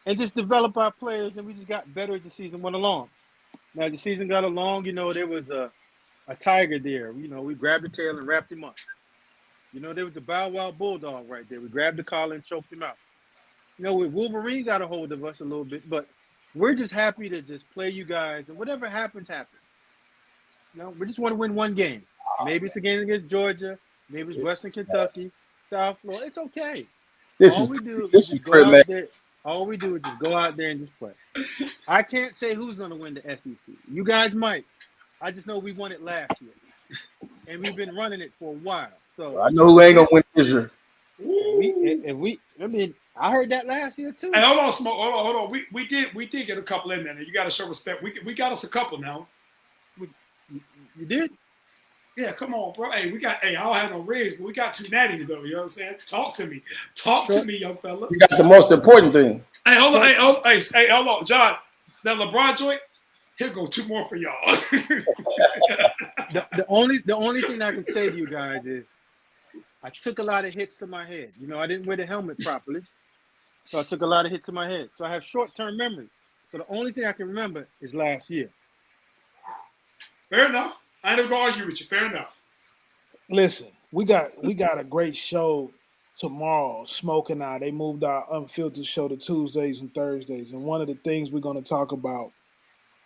and just develop our players, and we just got better as the season went along. Now the season got along, there was a tiger there. We grabbed the tail and wrapped him up. There was a Bow Wow Bulldog right there. We grabbed the collar and choked him out. Wolverine got a hold of us a little bit, but we're just happy to just play you guys, and whatever happens, happens. We just want to win one game. Maybe it's a game against Georgia. Maybe it's Western Kentucky, South Florida. It's okay. All we do is just go out there and just play. I can't say who's going to win the SEC. You guys might. I just know we won it last year, and we've been running it for a while. So I know who ain't going to win this year. I heard that last year too. Hey, hold on, Smoke. Hold on. We did get a couple in there. You got to show respect. We got us a couple now. You did? Yeah, come on, bro. Hey, I don't have no rigs, but we got 2 natties though. You know what I'm saying? Talk to me, young fella. You got the most important thing. Hey, hold on. Hey, hold on, John. That LeBron joint. Here go 2 more for y'all. the only thing I can say to you guys is I took a lot of hits to my head. I didn't wear the helmet properly, so I took a lot of hits to my head. So I have short-term memory. So the only thing I can remember is last year. Fair enough. I ain't gonna argue with you. Fair enough. Listen, we got a great show tomorrow. Smoke and I, they moved our unfiltered show to Tuesdays and Thursdays, and one of the things we're going to talk about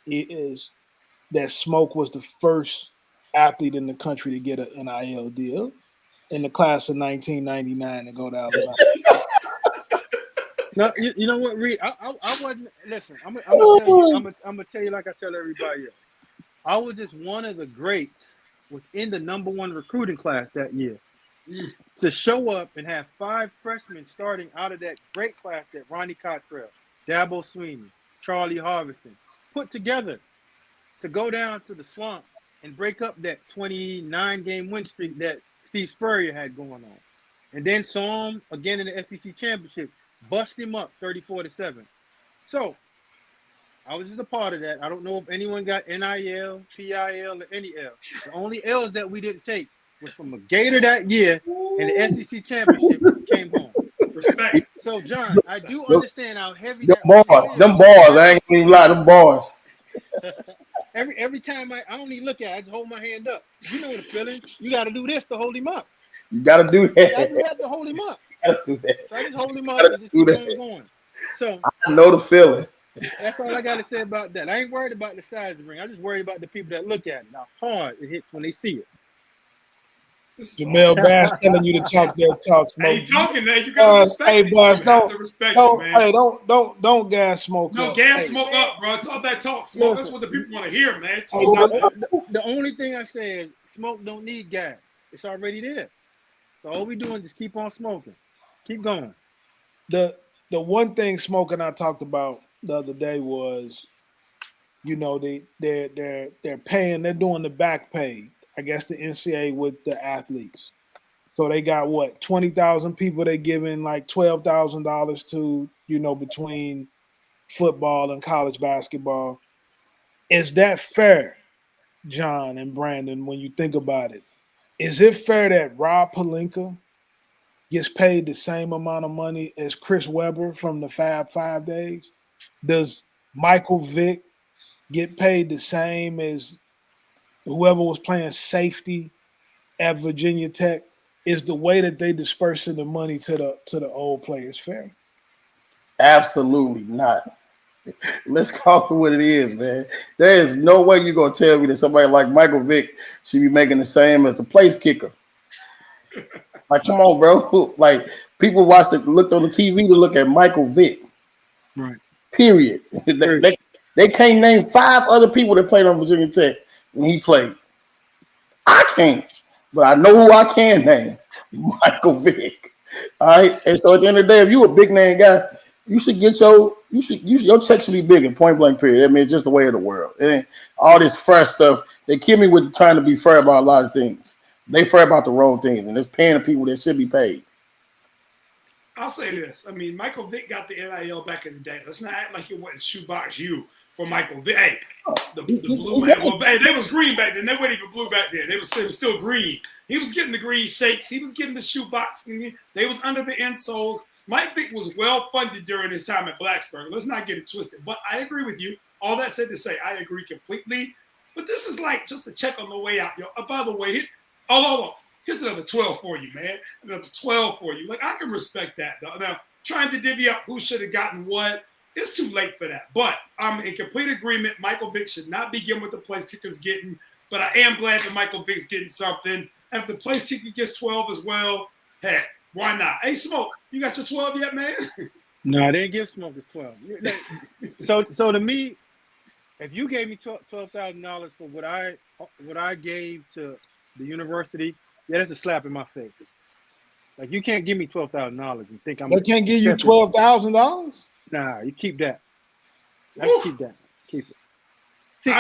is that Smoke was the first athlete in the country to get an NIL deal in the class of 1999 to go to Alabama. No, you know what, Reed? I wasn't. Listen, I'm gonna tell you like I tell everybody else. I was just one of the greats within the number one recruiting class that year. To show up and have 5 freshmen starting out of that great class that Ronnie Cottrell, Dabo Sweeney, Charlie Harvison put together to go down to the swamp and break up that 29-game win streak that Steve Spurrier had going on. And then saw him again in the SEC championship, bust him up 34-7. So I was just a part of that. I don't know if anyone got NIL, PIL, or any L. The only L's that we didn't take was from a Gator that year, and the SEC championship came home. Respect. So, John, I do understand how heavy them that bars, is. them bars. I ain't gonna even lie, them bars. Every time I don't even look at it, I just hold my hand up. You know the feeling. You got to do this to hold him up. You gotta do You got to do that. that to hold him up. You gotta do that. So I just hold him up and just keep on going. So I know the feeling. that's all I got to say about that. I ain't worried about the size of the ring. I'm just worried about the people that look at it. How hard it hits when they see it. Jamel Bass telling you to talk that talk, Smoke. Hey, talking that you gotta respect hey, it. boss, You have to respect it, man. Hey, don't gas Smoke. No, up. gas Hey, Smoke up, bro. Talk that talk, Smoke. That's what the people want to hear, man. Talk The only thing I say is Smoke don't need gas. It's already there. So all we doing is just keep on smoking. Keep going. The one thing Smoke and I talked about the other day was, you know, they're paying, they're doing the back pay, I guess the NCAA with the athletes. So they got what, 20,000 people they giving like $12,000 to, you know, between football and college basketball. Is that fair, John and Brandon, when you think about it? Is it fair that Rob Pelinka gets paid the same amount of money as Chris Webber from the Fab 5 days? Does Michael Vick get paid the same as whoever was playing safety at Virginia Tech? Is the way that they dispersing the money to the old players fair? Absolutely not. Let's call it what it is, man. There is no way you're gonna tell me that somebody like Michael Vick should be making the same as the place kicker. Like, come on, bro. Like, people looked on the TV to look at Michael Vick. Right. Period. They can't name 5 other people that played on Virginia Tech when he played. I can't, but I know who I can name. Michael Vick. All right. And so at the end of the day, if you a big name guy, you should get your check should be big in point blank period. I mean, it's just the way of the world. It ain't all this fresh stuff. They kill me with trying to be fair about a lot of things. They fair about the wrong things, and it's paying the people that should be paid. I'll say this. I mean, Michael Vick got the NIL back in the day. Let's not act like it wasn't shoebox you for Michael Vick. Hey, the blue man. Well, hey, they was green back then. They weren't even blue back then. They was still green. He was getting the green shakes. He was getting the shoebox. They was under the insoles. Mike Vick was well funded during his time at Blacksburg. Let's not get it twisted. But I agree with you. All that said to say, I agree completely. But this is like just a check on the way out, yo. By the way, hold on. Here's another 12 for you, man. Another 12 for you. Like, I can respect that, though. Now, trying to divvy up who should have gotten what, it's too late for that. But I'm in complete agreement. Michael Vick should not be getting what the place kicker's getting. But I am glad that Michael Vick's getting something. And if the place kicker gets 12 as well, heck, why not? Hey, Smoke, you got your 12 yet, man? No, I didn't give Smoke his 12. So to me, if you gave me $12,000 for what I gave to the university, yeah, that's a slap in my face. Like, you can't give me $12,000 and think I'm. They can't give you $12,000. Nah, you keep that. I keep that. Keep it. See,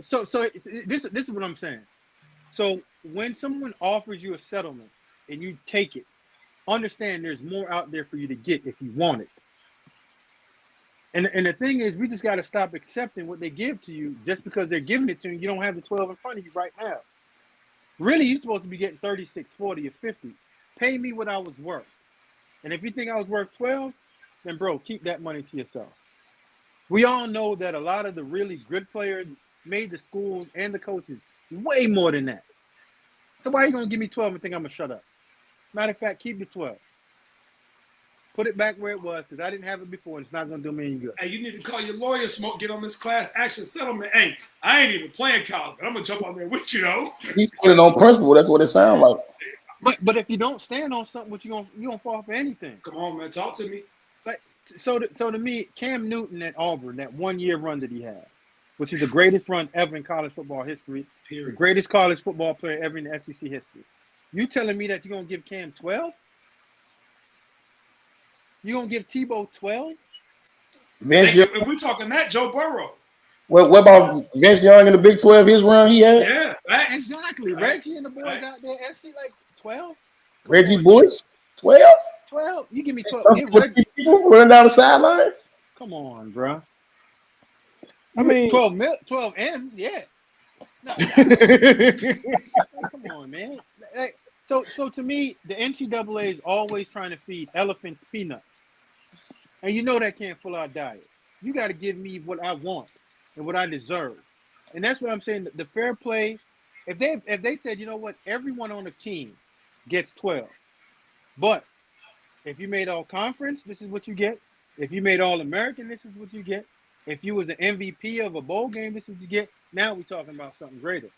so this is what I'm saying. So when someone offers you a settlement and you take it, understand there's more out there for you to get if you want it. And the thing is, we just got to stop accepting what they give to you just because they're giving it to you. You don't have the 12 in front of you right now. Really, you're supposed to be getting 36, 40, or 50. Pay me what I was worth. And if you think I was worth 12, then, bro, keep that money to yourself. We all know that a lot of the really good players made the schools and the coaches way more than that. So why are you gonna give me 12 and think I'm gonna shut up? Matter of fact, keep the 12. Put it back where it was because I didn't have it before and it's not gonna do me any good. Hey, you need to call your lawyer, Smoke, get on this class action settlement. Hey, I ain't even playing college, but I'm gonna jump on there with you though. He's put it on principle. That's what it sounds like. But if you don't stand on something, what you gonna fall for anything. Come on, man, talk to me. Like so to me, Cam Newton at Auburn, that 1 year run that he had, which is the greatest run ever in college football history, Period. the greatest college football player ever in the SEC history. You telling me that you're gonna give Cam 12? You gonna give Tebow 12? Vince Hey, Young, if we're talking that, Joe Burrow. what about Vince Young in the Big 12? His run he had. Yeah, facts. Exactly. Facts. Reggie and the boys Facts. out there, SC like 12? Reggie Bush, 12. 12? You give me 12. Some Yeah, Reggie. people running down the sideline. Come on, bro. I mean, 12 M, yeah. No, come on, man. Like, so to me, the NCAA is always trying to feed elephants peanuts. And you know that can't fill our diet. You got to give me what I want and what I deserve. And that's what I'm saying. The fair play, if they said, you know what, everyone on the team gets 12. But if you made all conference, this is what you get. If you made all American, this is what you get. If you was an MVP of a bowl game, this is what you get. Now we're talking about something greater.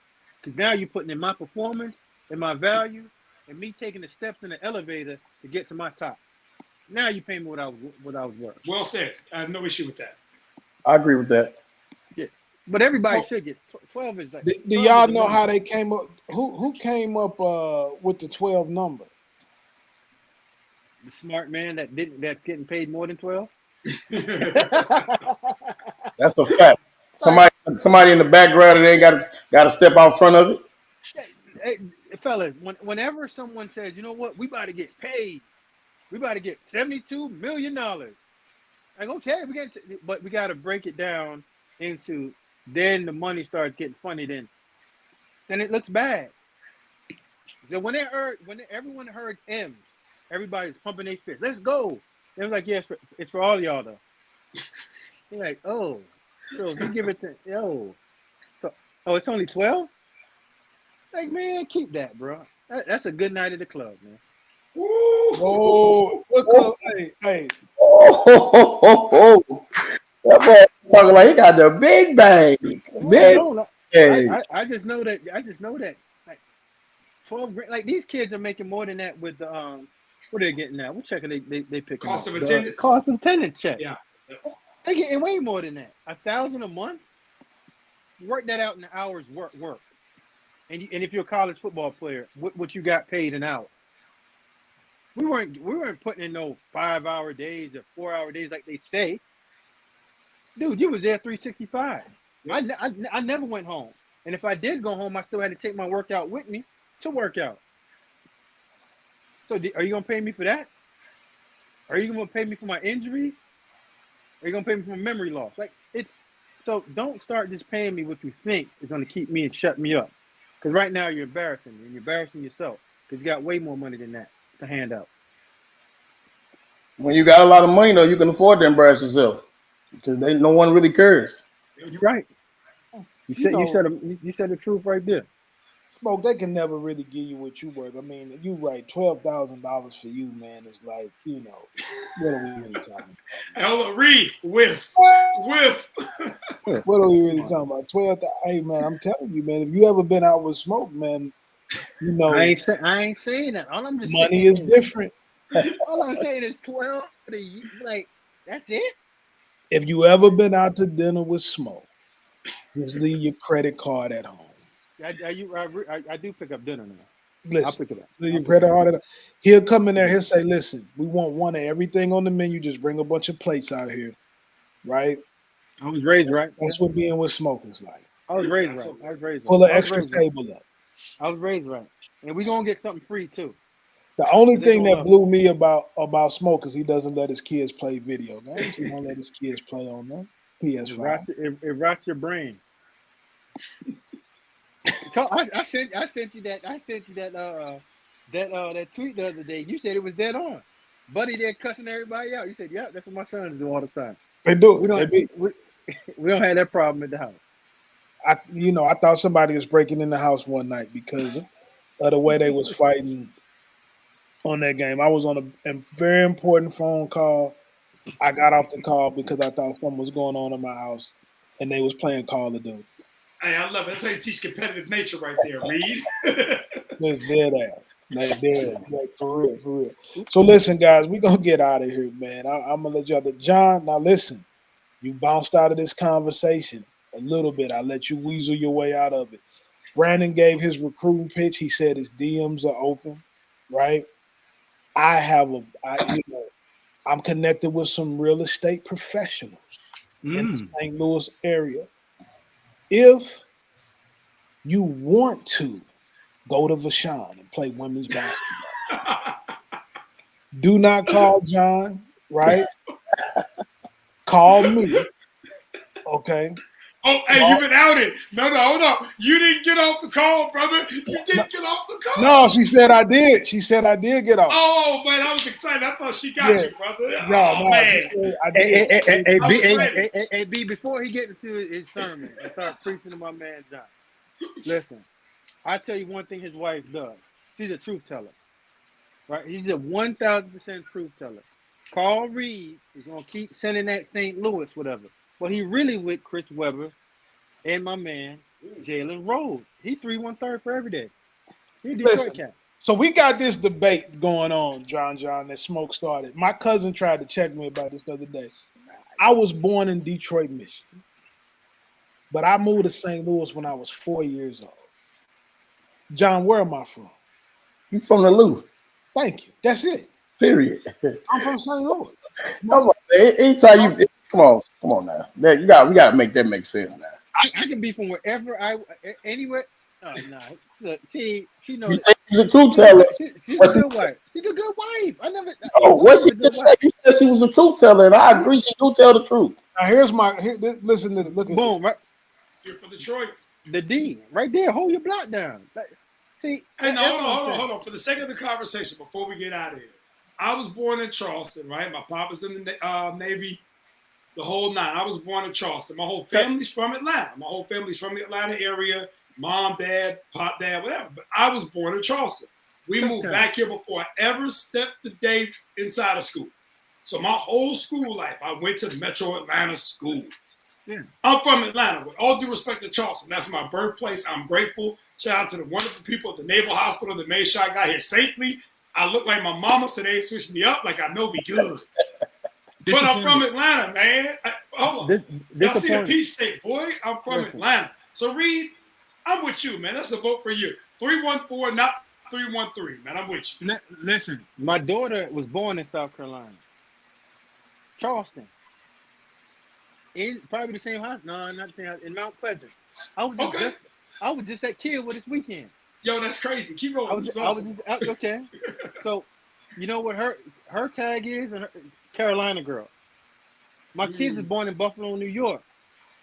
Because now you're putting in my performance and my value and me taking the steps in the elevator to get to my top. Now you pay me what I was worth. Well said. I have no issue with that. I agree with that. Yeah. But everybody should get 12 is like. do y'all know how they came up? Who came up with the 12 number? The smart man that's getting paid more than 12? That's a fact. Somebody in the background and they got to step out front of it. Hey, fellas, whenever someone says, you know what, we about to get paid, we about to get $72 million. Like, okay, but we got to break it down into, then the money starts getting funny, then it looks bad. So when everyone heard M's, everybody's pumping their fist. Let's go. It was like, yeah, it's for all y'all though. You're like, oh, so if you give it to it's only 12? Like, man, keep that, bro. That's a good night at the club, man. Oh, what club? Hey. That boy talking like he got the big bang. I just know that. Like 12 grand. Like these kids are making more than that with the what are they getting now? What check are they picking Cost up? of attendance. Cost of attendance check. Yeah. They getting way more than that. $1,000 a month. Work that out in the hours work. And if you're a college football player, what you got paid an hour? We weren't putting in no 5-hour days or 4-hour days like they say. Dude, you was there 365. Yep. I never went home. And if I did go home, I still had to take my workout with me to work out. So are you going to pay me for that? Are you going to pay me for my injuries? Are you going to pay me for my memory loss? So don't start just paying me what you think is going to keep me and shut me up. Because right now you're embarrassing me and you're embarrassing yourself because you got way more money than that to hand out. When you got a lot of money, though, you can afford to embarrass yourself because no one really cares. You're right. You said the truth right there. Smoke, they can never really give you what you worth. I mean, you right, $12,000 for you, man, is like, what are we really talking about? Hold on, read with. What are we really talking about? 12,000. Hey, man, I'm telling you, man, if you ever been out with Smoke, man, I ain't saying that. All I'm just money saying is different. All I'm saying is 12 for the year. Like, that's it. If you ever been out to dinner with Smoke, just leave your credit card at home. I do pick up dinner now. Listen, I'll pick it up. Leave your credit card at home. He'll come in there. He'll say, "Listen, we want one of everything on the menu. Just bring a bunch of plates out here, right?" I was raised right. That's what being with Smoke is like. I was raised right. Pull an extra table up. I was raised right, and we're gonna get something free too. The only thing that blew me about Smoke is he doesn't let his kids play video games. He won't let his kids play on them. PS5. It rots your brain. I sent you that tweet the other day. You said it was dead on. Buddy there cussing everybody out. You said, "Yeah, that's what my sons do all the time." They do. We don't have that problem at the house. I thought somebody was breaking in the house one night because of the way they was fighting on that game. I was on a very important phone call. I got off the call because I thought something was going on in my house, and they was playing Call of Duty. Hey, I love it. That's how you teach competitive nature right there, Reed. It's dead ass. Like dead, like for real, for real. So listen, guys, we gonna get out of here, man. I'm gonna let y'all. John, now listen. You bounced out of this conversation a little bit. I let you weasel your way out of it. Brandon gave his recruiting pitch. He said his DMs are open, right? I'm connected with some real estate professionals in the St. Louis area. If you want to go to Vashon and play women's basketball, do not call John, right? Call me, okay? Oh, hey, you've been outed. No, hold on. You didn't get off the call, brother. You didn't get off the call. No, she said I did. She said I did get off. Oh, man, I was excited. I thought she got you, brother. No, man. I did. Hey, B, before he get into his sermon and start preaching to my man John, listen, I tell you one thing his wife does. She's a truth teller, right? He's a 1,000% truth teller. Carl Reed is going to keep sending that St. Louis, whatever. But he really with Chris Webber and my man, Jalen Rose. He 3-1-3 for every day. He Detroit cat. So we got this debate going on, John, that Smoke started. My cousin tried to check me about this the other day. I was born in Detroit, Michigan, but I moved to St. Louis when I was 4 years old. John, where am I from? You from the Lou. Thank you. That's it. Period. I'm from St. Louis. Come on, man. Anytime you come on now. We got to make that make sense now. I can be from wherever anywhere. Oh no, look, she knows. You said she's a truth teller. She's a good wife. She's a good wife. I never. Oh, what she just said? You said she was a truth teller, and I agree. She do tell the truth. Now listen to this. Look at boom. Right. You're from Detroit. The D right there. Hold your block down. See. Hey, no, hold on. For the sake of the conversation, before we get out of here, I was born in Charleston, right? My papa's in the Navy, the whole nine. I was born in Charleston. My whole family's from Atlanta. My whole family's from the Atlanta area. Mom, dad, pop, dad, whatever. But I was born in Charleston. We moved back here before I ever stepped a day inside of school. So my whole school life, I went to Metro Atlanta School. Yeah. I'm from Atlanta. With all due respect to Charleston, that's my birthplace. I'm grateful. Shout out to the wonderful people at the Naval Hospital that made sure I got here safely. I look like my mama, so they switched me up like I know we good. But I'm from Atlanta, man. Hold on. Y'all see the peach state, boy? I'm from Atlanta. So, Reed, I'm with you, man. That's a vote for you. 314, not 313, man. I'm with you. Listen, my daughter was born in South Carolina. Charleston. In probably the same house. No, not the same house. In Mount Pleasant. I was just at Killwood this weekend. Yo, that's crazy. Keep rolling. Okay. So, you know what her tag is? Carolina girl. My kids was born in Buffalo, New York.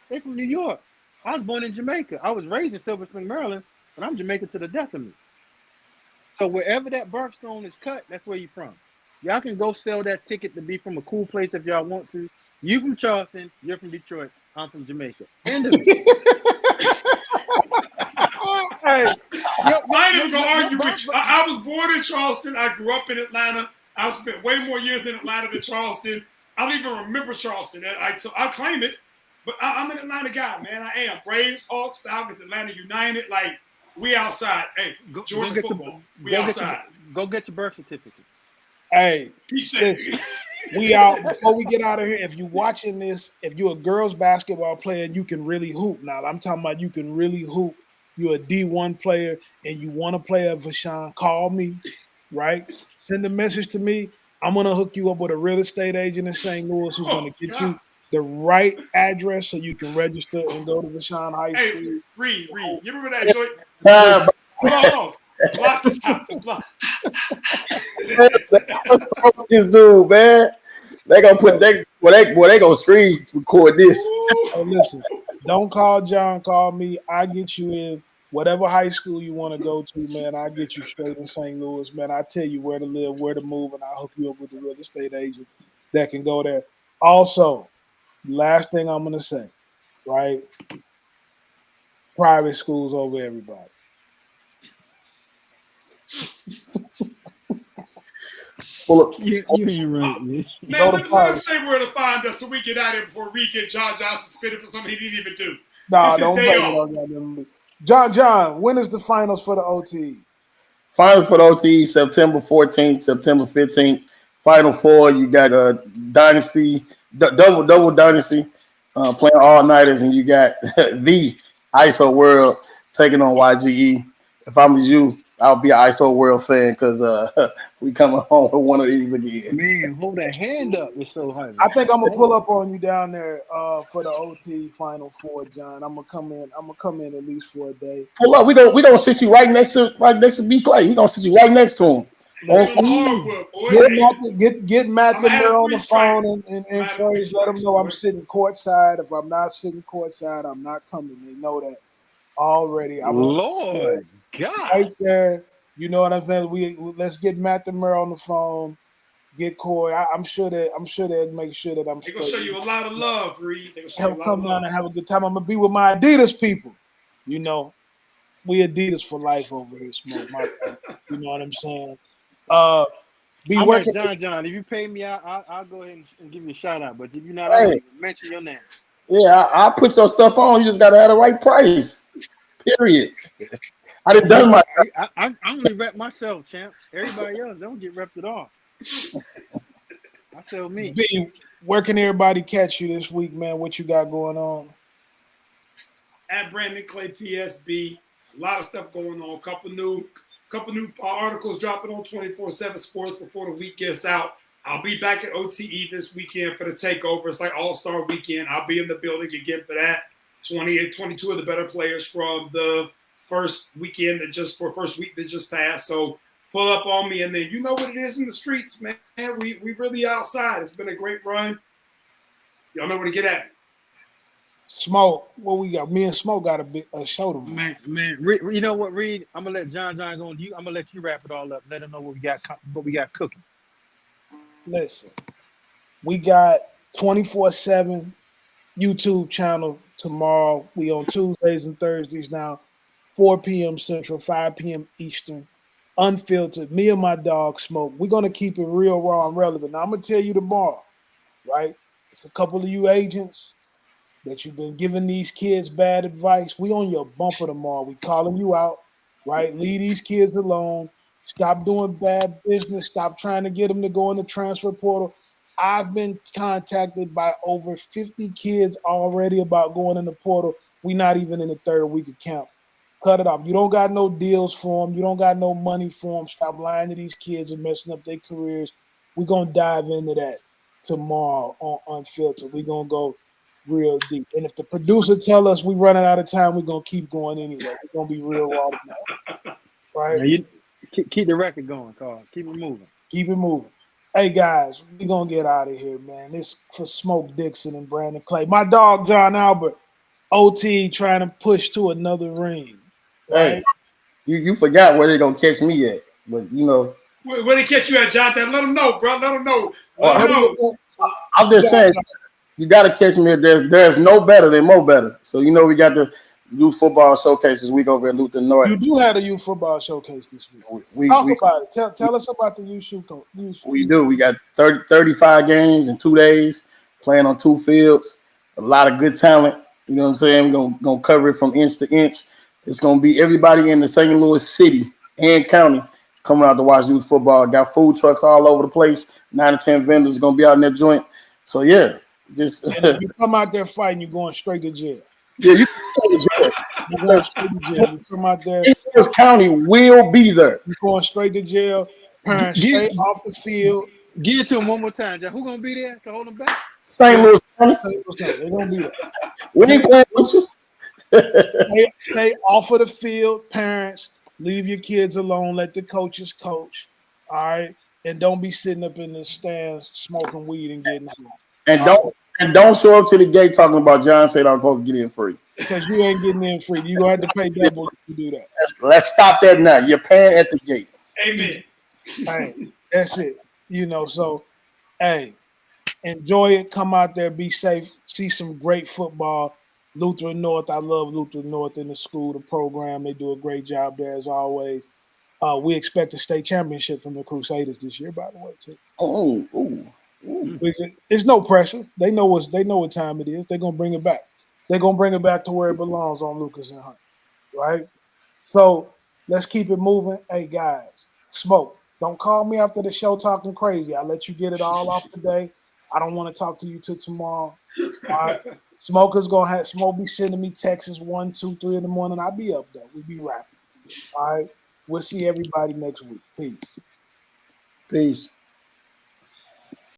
They from New York. I was born in Jamaica. I was raised in Silver Spring, Maryland, but I'm Jamaican to the death of me. So wherever that birthstone is cut, that's where you from. Y'all can go sell that ticket to be from a cool place if y'all want to. You from Charleston, you're from Detroit, I'm from Jamaica. End of it. Hey, I ain't even gonna argue with you. I was born in Charleston. I grew up in Atlanta. I spent way more years in Atlanta than Charleston. I don't even remember Charleston. So I claim it, but I'm an Atlanta guy, man. I am. Braves, Hawks, Falcons, Atlanta United. Like, we outside. Hey, Georgia football. We outside. Go get your birth certificate. Hey, we out. Before we get out of here, if you're watching this, if you're a girls basketball player and you can really hoop, now I'm talking about you can really hoop. You're a D1 player and you want to play at Vashon, call me, right? Send a message to me. I'm going to hook you up with a real estate agent in St. Louis who's going to get you the right address so you can register and go to Vashon High School. Hey, Reed, you remember that joint? Hold on. Block this out. Block. This dude, man. They gonna put they gonna screen record this. Oh, listen, don't call John, call me. I get you in whatever high school you want to go to, man. I get you straight in St. Louis, man. I tell you where to live, where to move, and I'll hook you up with the real estate agent that can go there. Also, last thing I'm gonna say, right? Private schools over everybody. Full of, You ain't right, man. Man, Go to let party. us say where to find us so we get out of here before Reed get John Johnson suspended for something he didn't even do. Nah, This is don't day blame it off. on goddamn. John, when is the finals for the OTE? finals for the OTE, September 14th, September 15th. Final four, you got Dynasty, double Dynasty, playing all nighters, and you got the ISO World taking on YGE. If I'm you, I'll be an ISO World fan because we coming home with one of these again. Man, hold that hand up. It's so heavy. I think I'm gonna pull up on you down there for the OT Final Four, John. I'm gonna come in. I'm gonna come in at least for a day. Pull up, we gonna sit you right next to B Clay. We gonna sit you right next to him. Get on the hardwood, boy. Get Matt I'ma have Demir on three the phone strikers. and I'ma have phrase. three Let them strikes, know I'm boy. sitting courtside. If I'm not sitting courtside, I'm not coming. They know that already. I want Lord God. right there. You know what I'm saying? Let's get Matt Demir on the phone. Get Corey. I'm sure they'll make sure that I'm They're gonna straight. show you a lot of love, Reed. They're gonna show you a lot Come of down love. and have a good time. I'm gonna be with my Adidas people. You know, we Adidas for life over here, Smoke. You know what I'm saying? Be I'm working. like John. If you pay me, I'll go ahead and give you a shout out. But if you're not, Hey. I won't even mention your name. Yeah, I'll put your stuff on. You just gotta have the right price. Period. I done done my. I only rep myself, champ. Everybody else don't get repped at all. I sell me. Be, where can everybody catch you this week, man? What you got going on? At Brandon Clay PSB, a lot of stuff going on. Couple new articles dropping on 24/7 Sports before the week gets out. I'll be back at OTE this weekend for the takeover. It's like All-Star weekend. I'll be in the building again for that. 22 of the better players from the first week that just passed. So pull up on me, and then you know what it is in the streets, man. We really outside. It's been a great run. Y'all know where to get at me. Smoke, what we got? Me and Smoke got a show tomorrow. Man, you know what, Reed? I'm gonna let John go on. I'm gonna let you wrap it all up. Let him know what we got cooking. Listen, we got 24/7 YouTube channel tomorrow. We on Tuesdays and Thursdays now, 4 p.m. Central, 5 p.m. Eastern. Unfiltered. Me and my dog Smoke. We're gonna keep it real, raw, and relevant. Now I'm gonna tell you tomorrow, right? It's a couple of you agents that you've been giving these kids bad advice. We on your bumper tomorrow. We calling you out, right? Leave these kids alone. Stop doing bad business. Stop trying to get them to go in the transfer portal. I've been contacted by over 50 kids already about going in the portal. We're not even in the third week of camp. Cut it off. You don't got no deals for them. You don't got no money for them. Stop lying to these kids and messing up their careers. We're going to dive into that tomorrow on Unfiltered. We're going to go real deep. And if the producer tell us we running out of time, we're going to keep going anyway. We're going to be real raw tomorrow. Right? Now you keep the record going, Carl. Keep it moving. Keep it moving. Hey, guys, we're going to get out of here, man. This for Smoke Dixon and Brandon Clay. My dog, John Albert, OT trying to push to another ring. Right? Hey, you forgot where they're going to catch me at. But, you know. Where they catch you at, John? Let them know, bro. Let them know. Let them know. I'm just saying, you got to catch me. There's no better than Mo Better. So, you know, we got the youth football showcase this week over at Luther North. You do have a youth football showcase this week. Talk about it. Tell us about the youth show. We do. We got 35 games in 2 days, playing on 2 fields. A lot of good talent. You know what I'm saying? We're gonna cover it from inch to inch. It's going to be everybody in the St. Louis city and county coming out to watch youth football. Got food trucks all over the place. 9 to 10 vendors going to be out in that joint. So, yeah. Just if you come out there fighting, you're going straight to jail. Yeah, you go to jail. You're going straight to jail. You come out there. St. Louis County will be there. You're going straight to jail. Parents stay off the field. Give it to them one more time, John. Who's going to be there to hold them back? St. Louis County. They're going to be there. We ain't playing with you. Stay off of the field, parents. Leave your kids alone. Let the coaches coach. All right, and don't be sitting up in the stands smoking weed and getting high. And don't show up to the gate talking about John said I'm supposed to get in free. Because you ain't getting in free. You gonna have to pay double to do that. Let's stop that now. You're paying at the gate. Amen. Hey, that's it. You know, so hey, enjoy it. Come out there, be safe, see some great football. Lutheran North, I love Lutheran North in the school, the program. They do a great job there as always. We expect a state championship from the Crusaders this year, by the way, too. Oh, ooh. It's no pressure. They know what time it is. They're gonna bring it back. They're gonna bring it back to where it belongs on Lucas and Hunt, right? So let's keep it moving. Hey guys, Smoke, don't call me after the show talking crazy. I'll let you get it all off today. I don't want to talk to you till tomorrow. All right. Smoke be sending me texts 1, 2, 3 in the morning. I'll be up though. We be rapping. All right. We'll see everybody next week. Peace. Peace.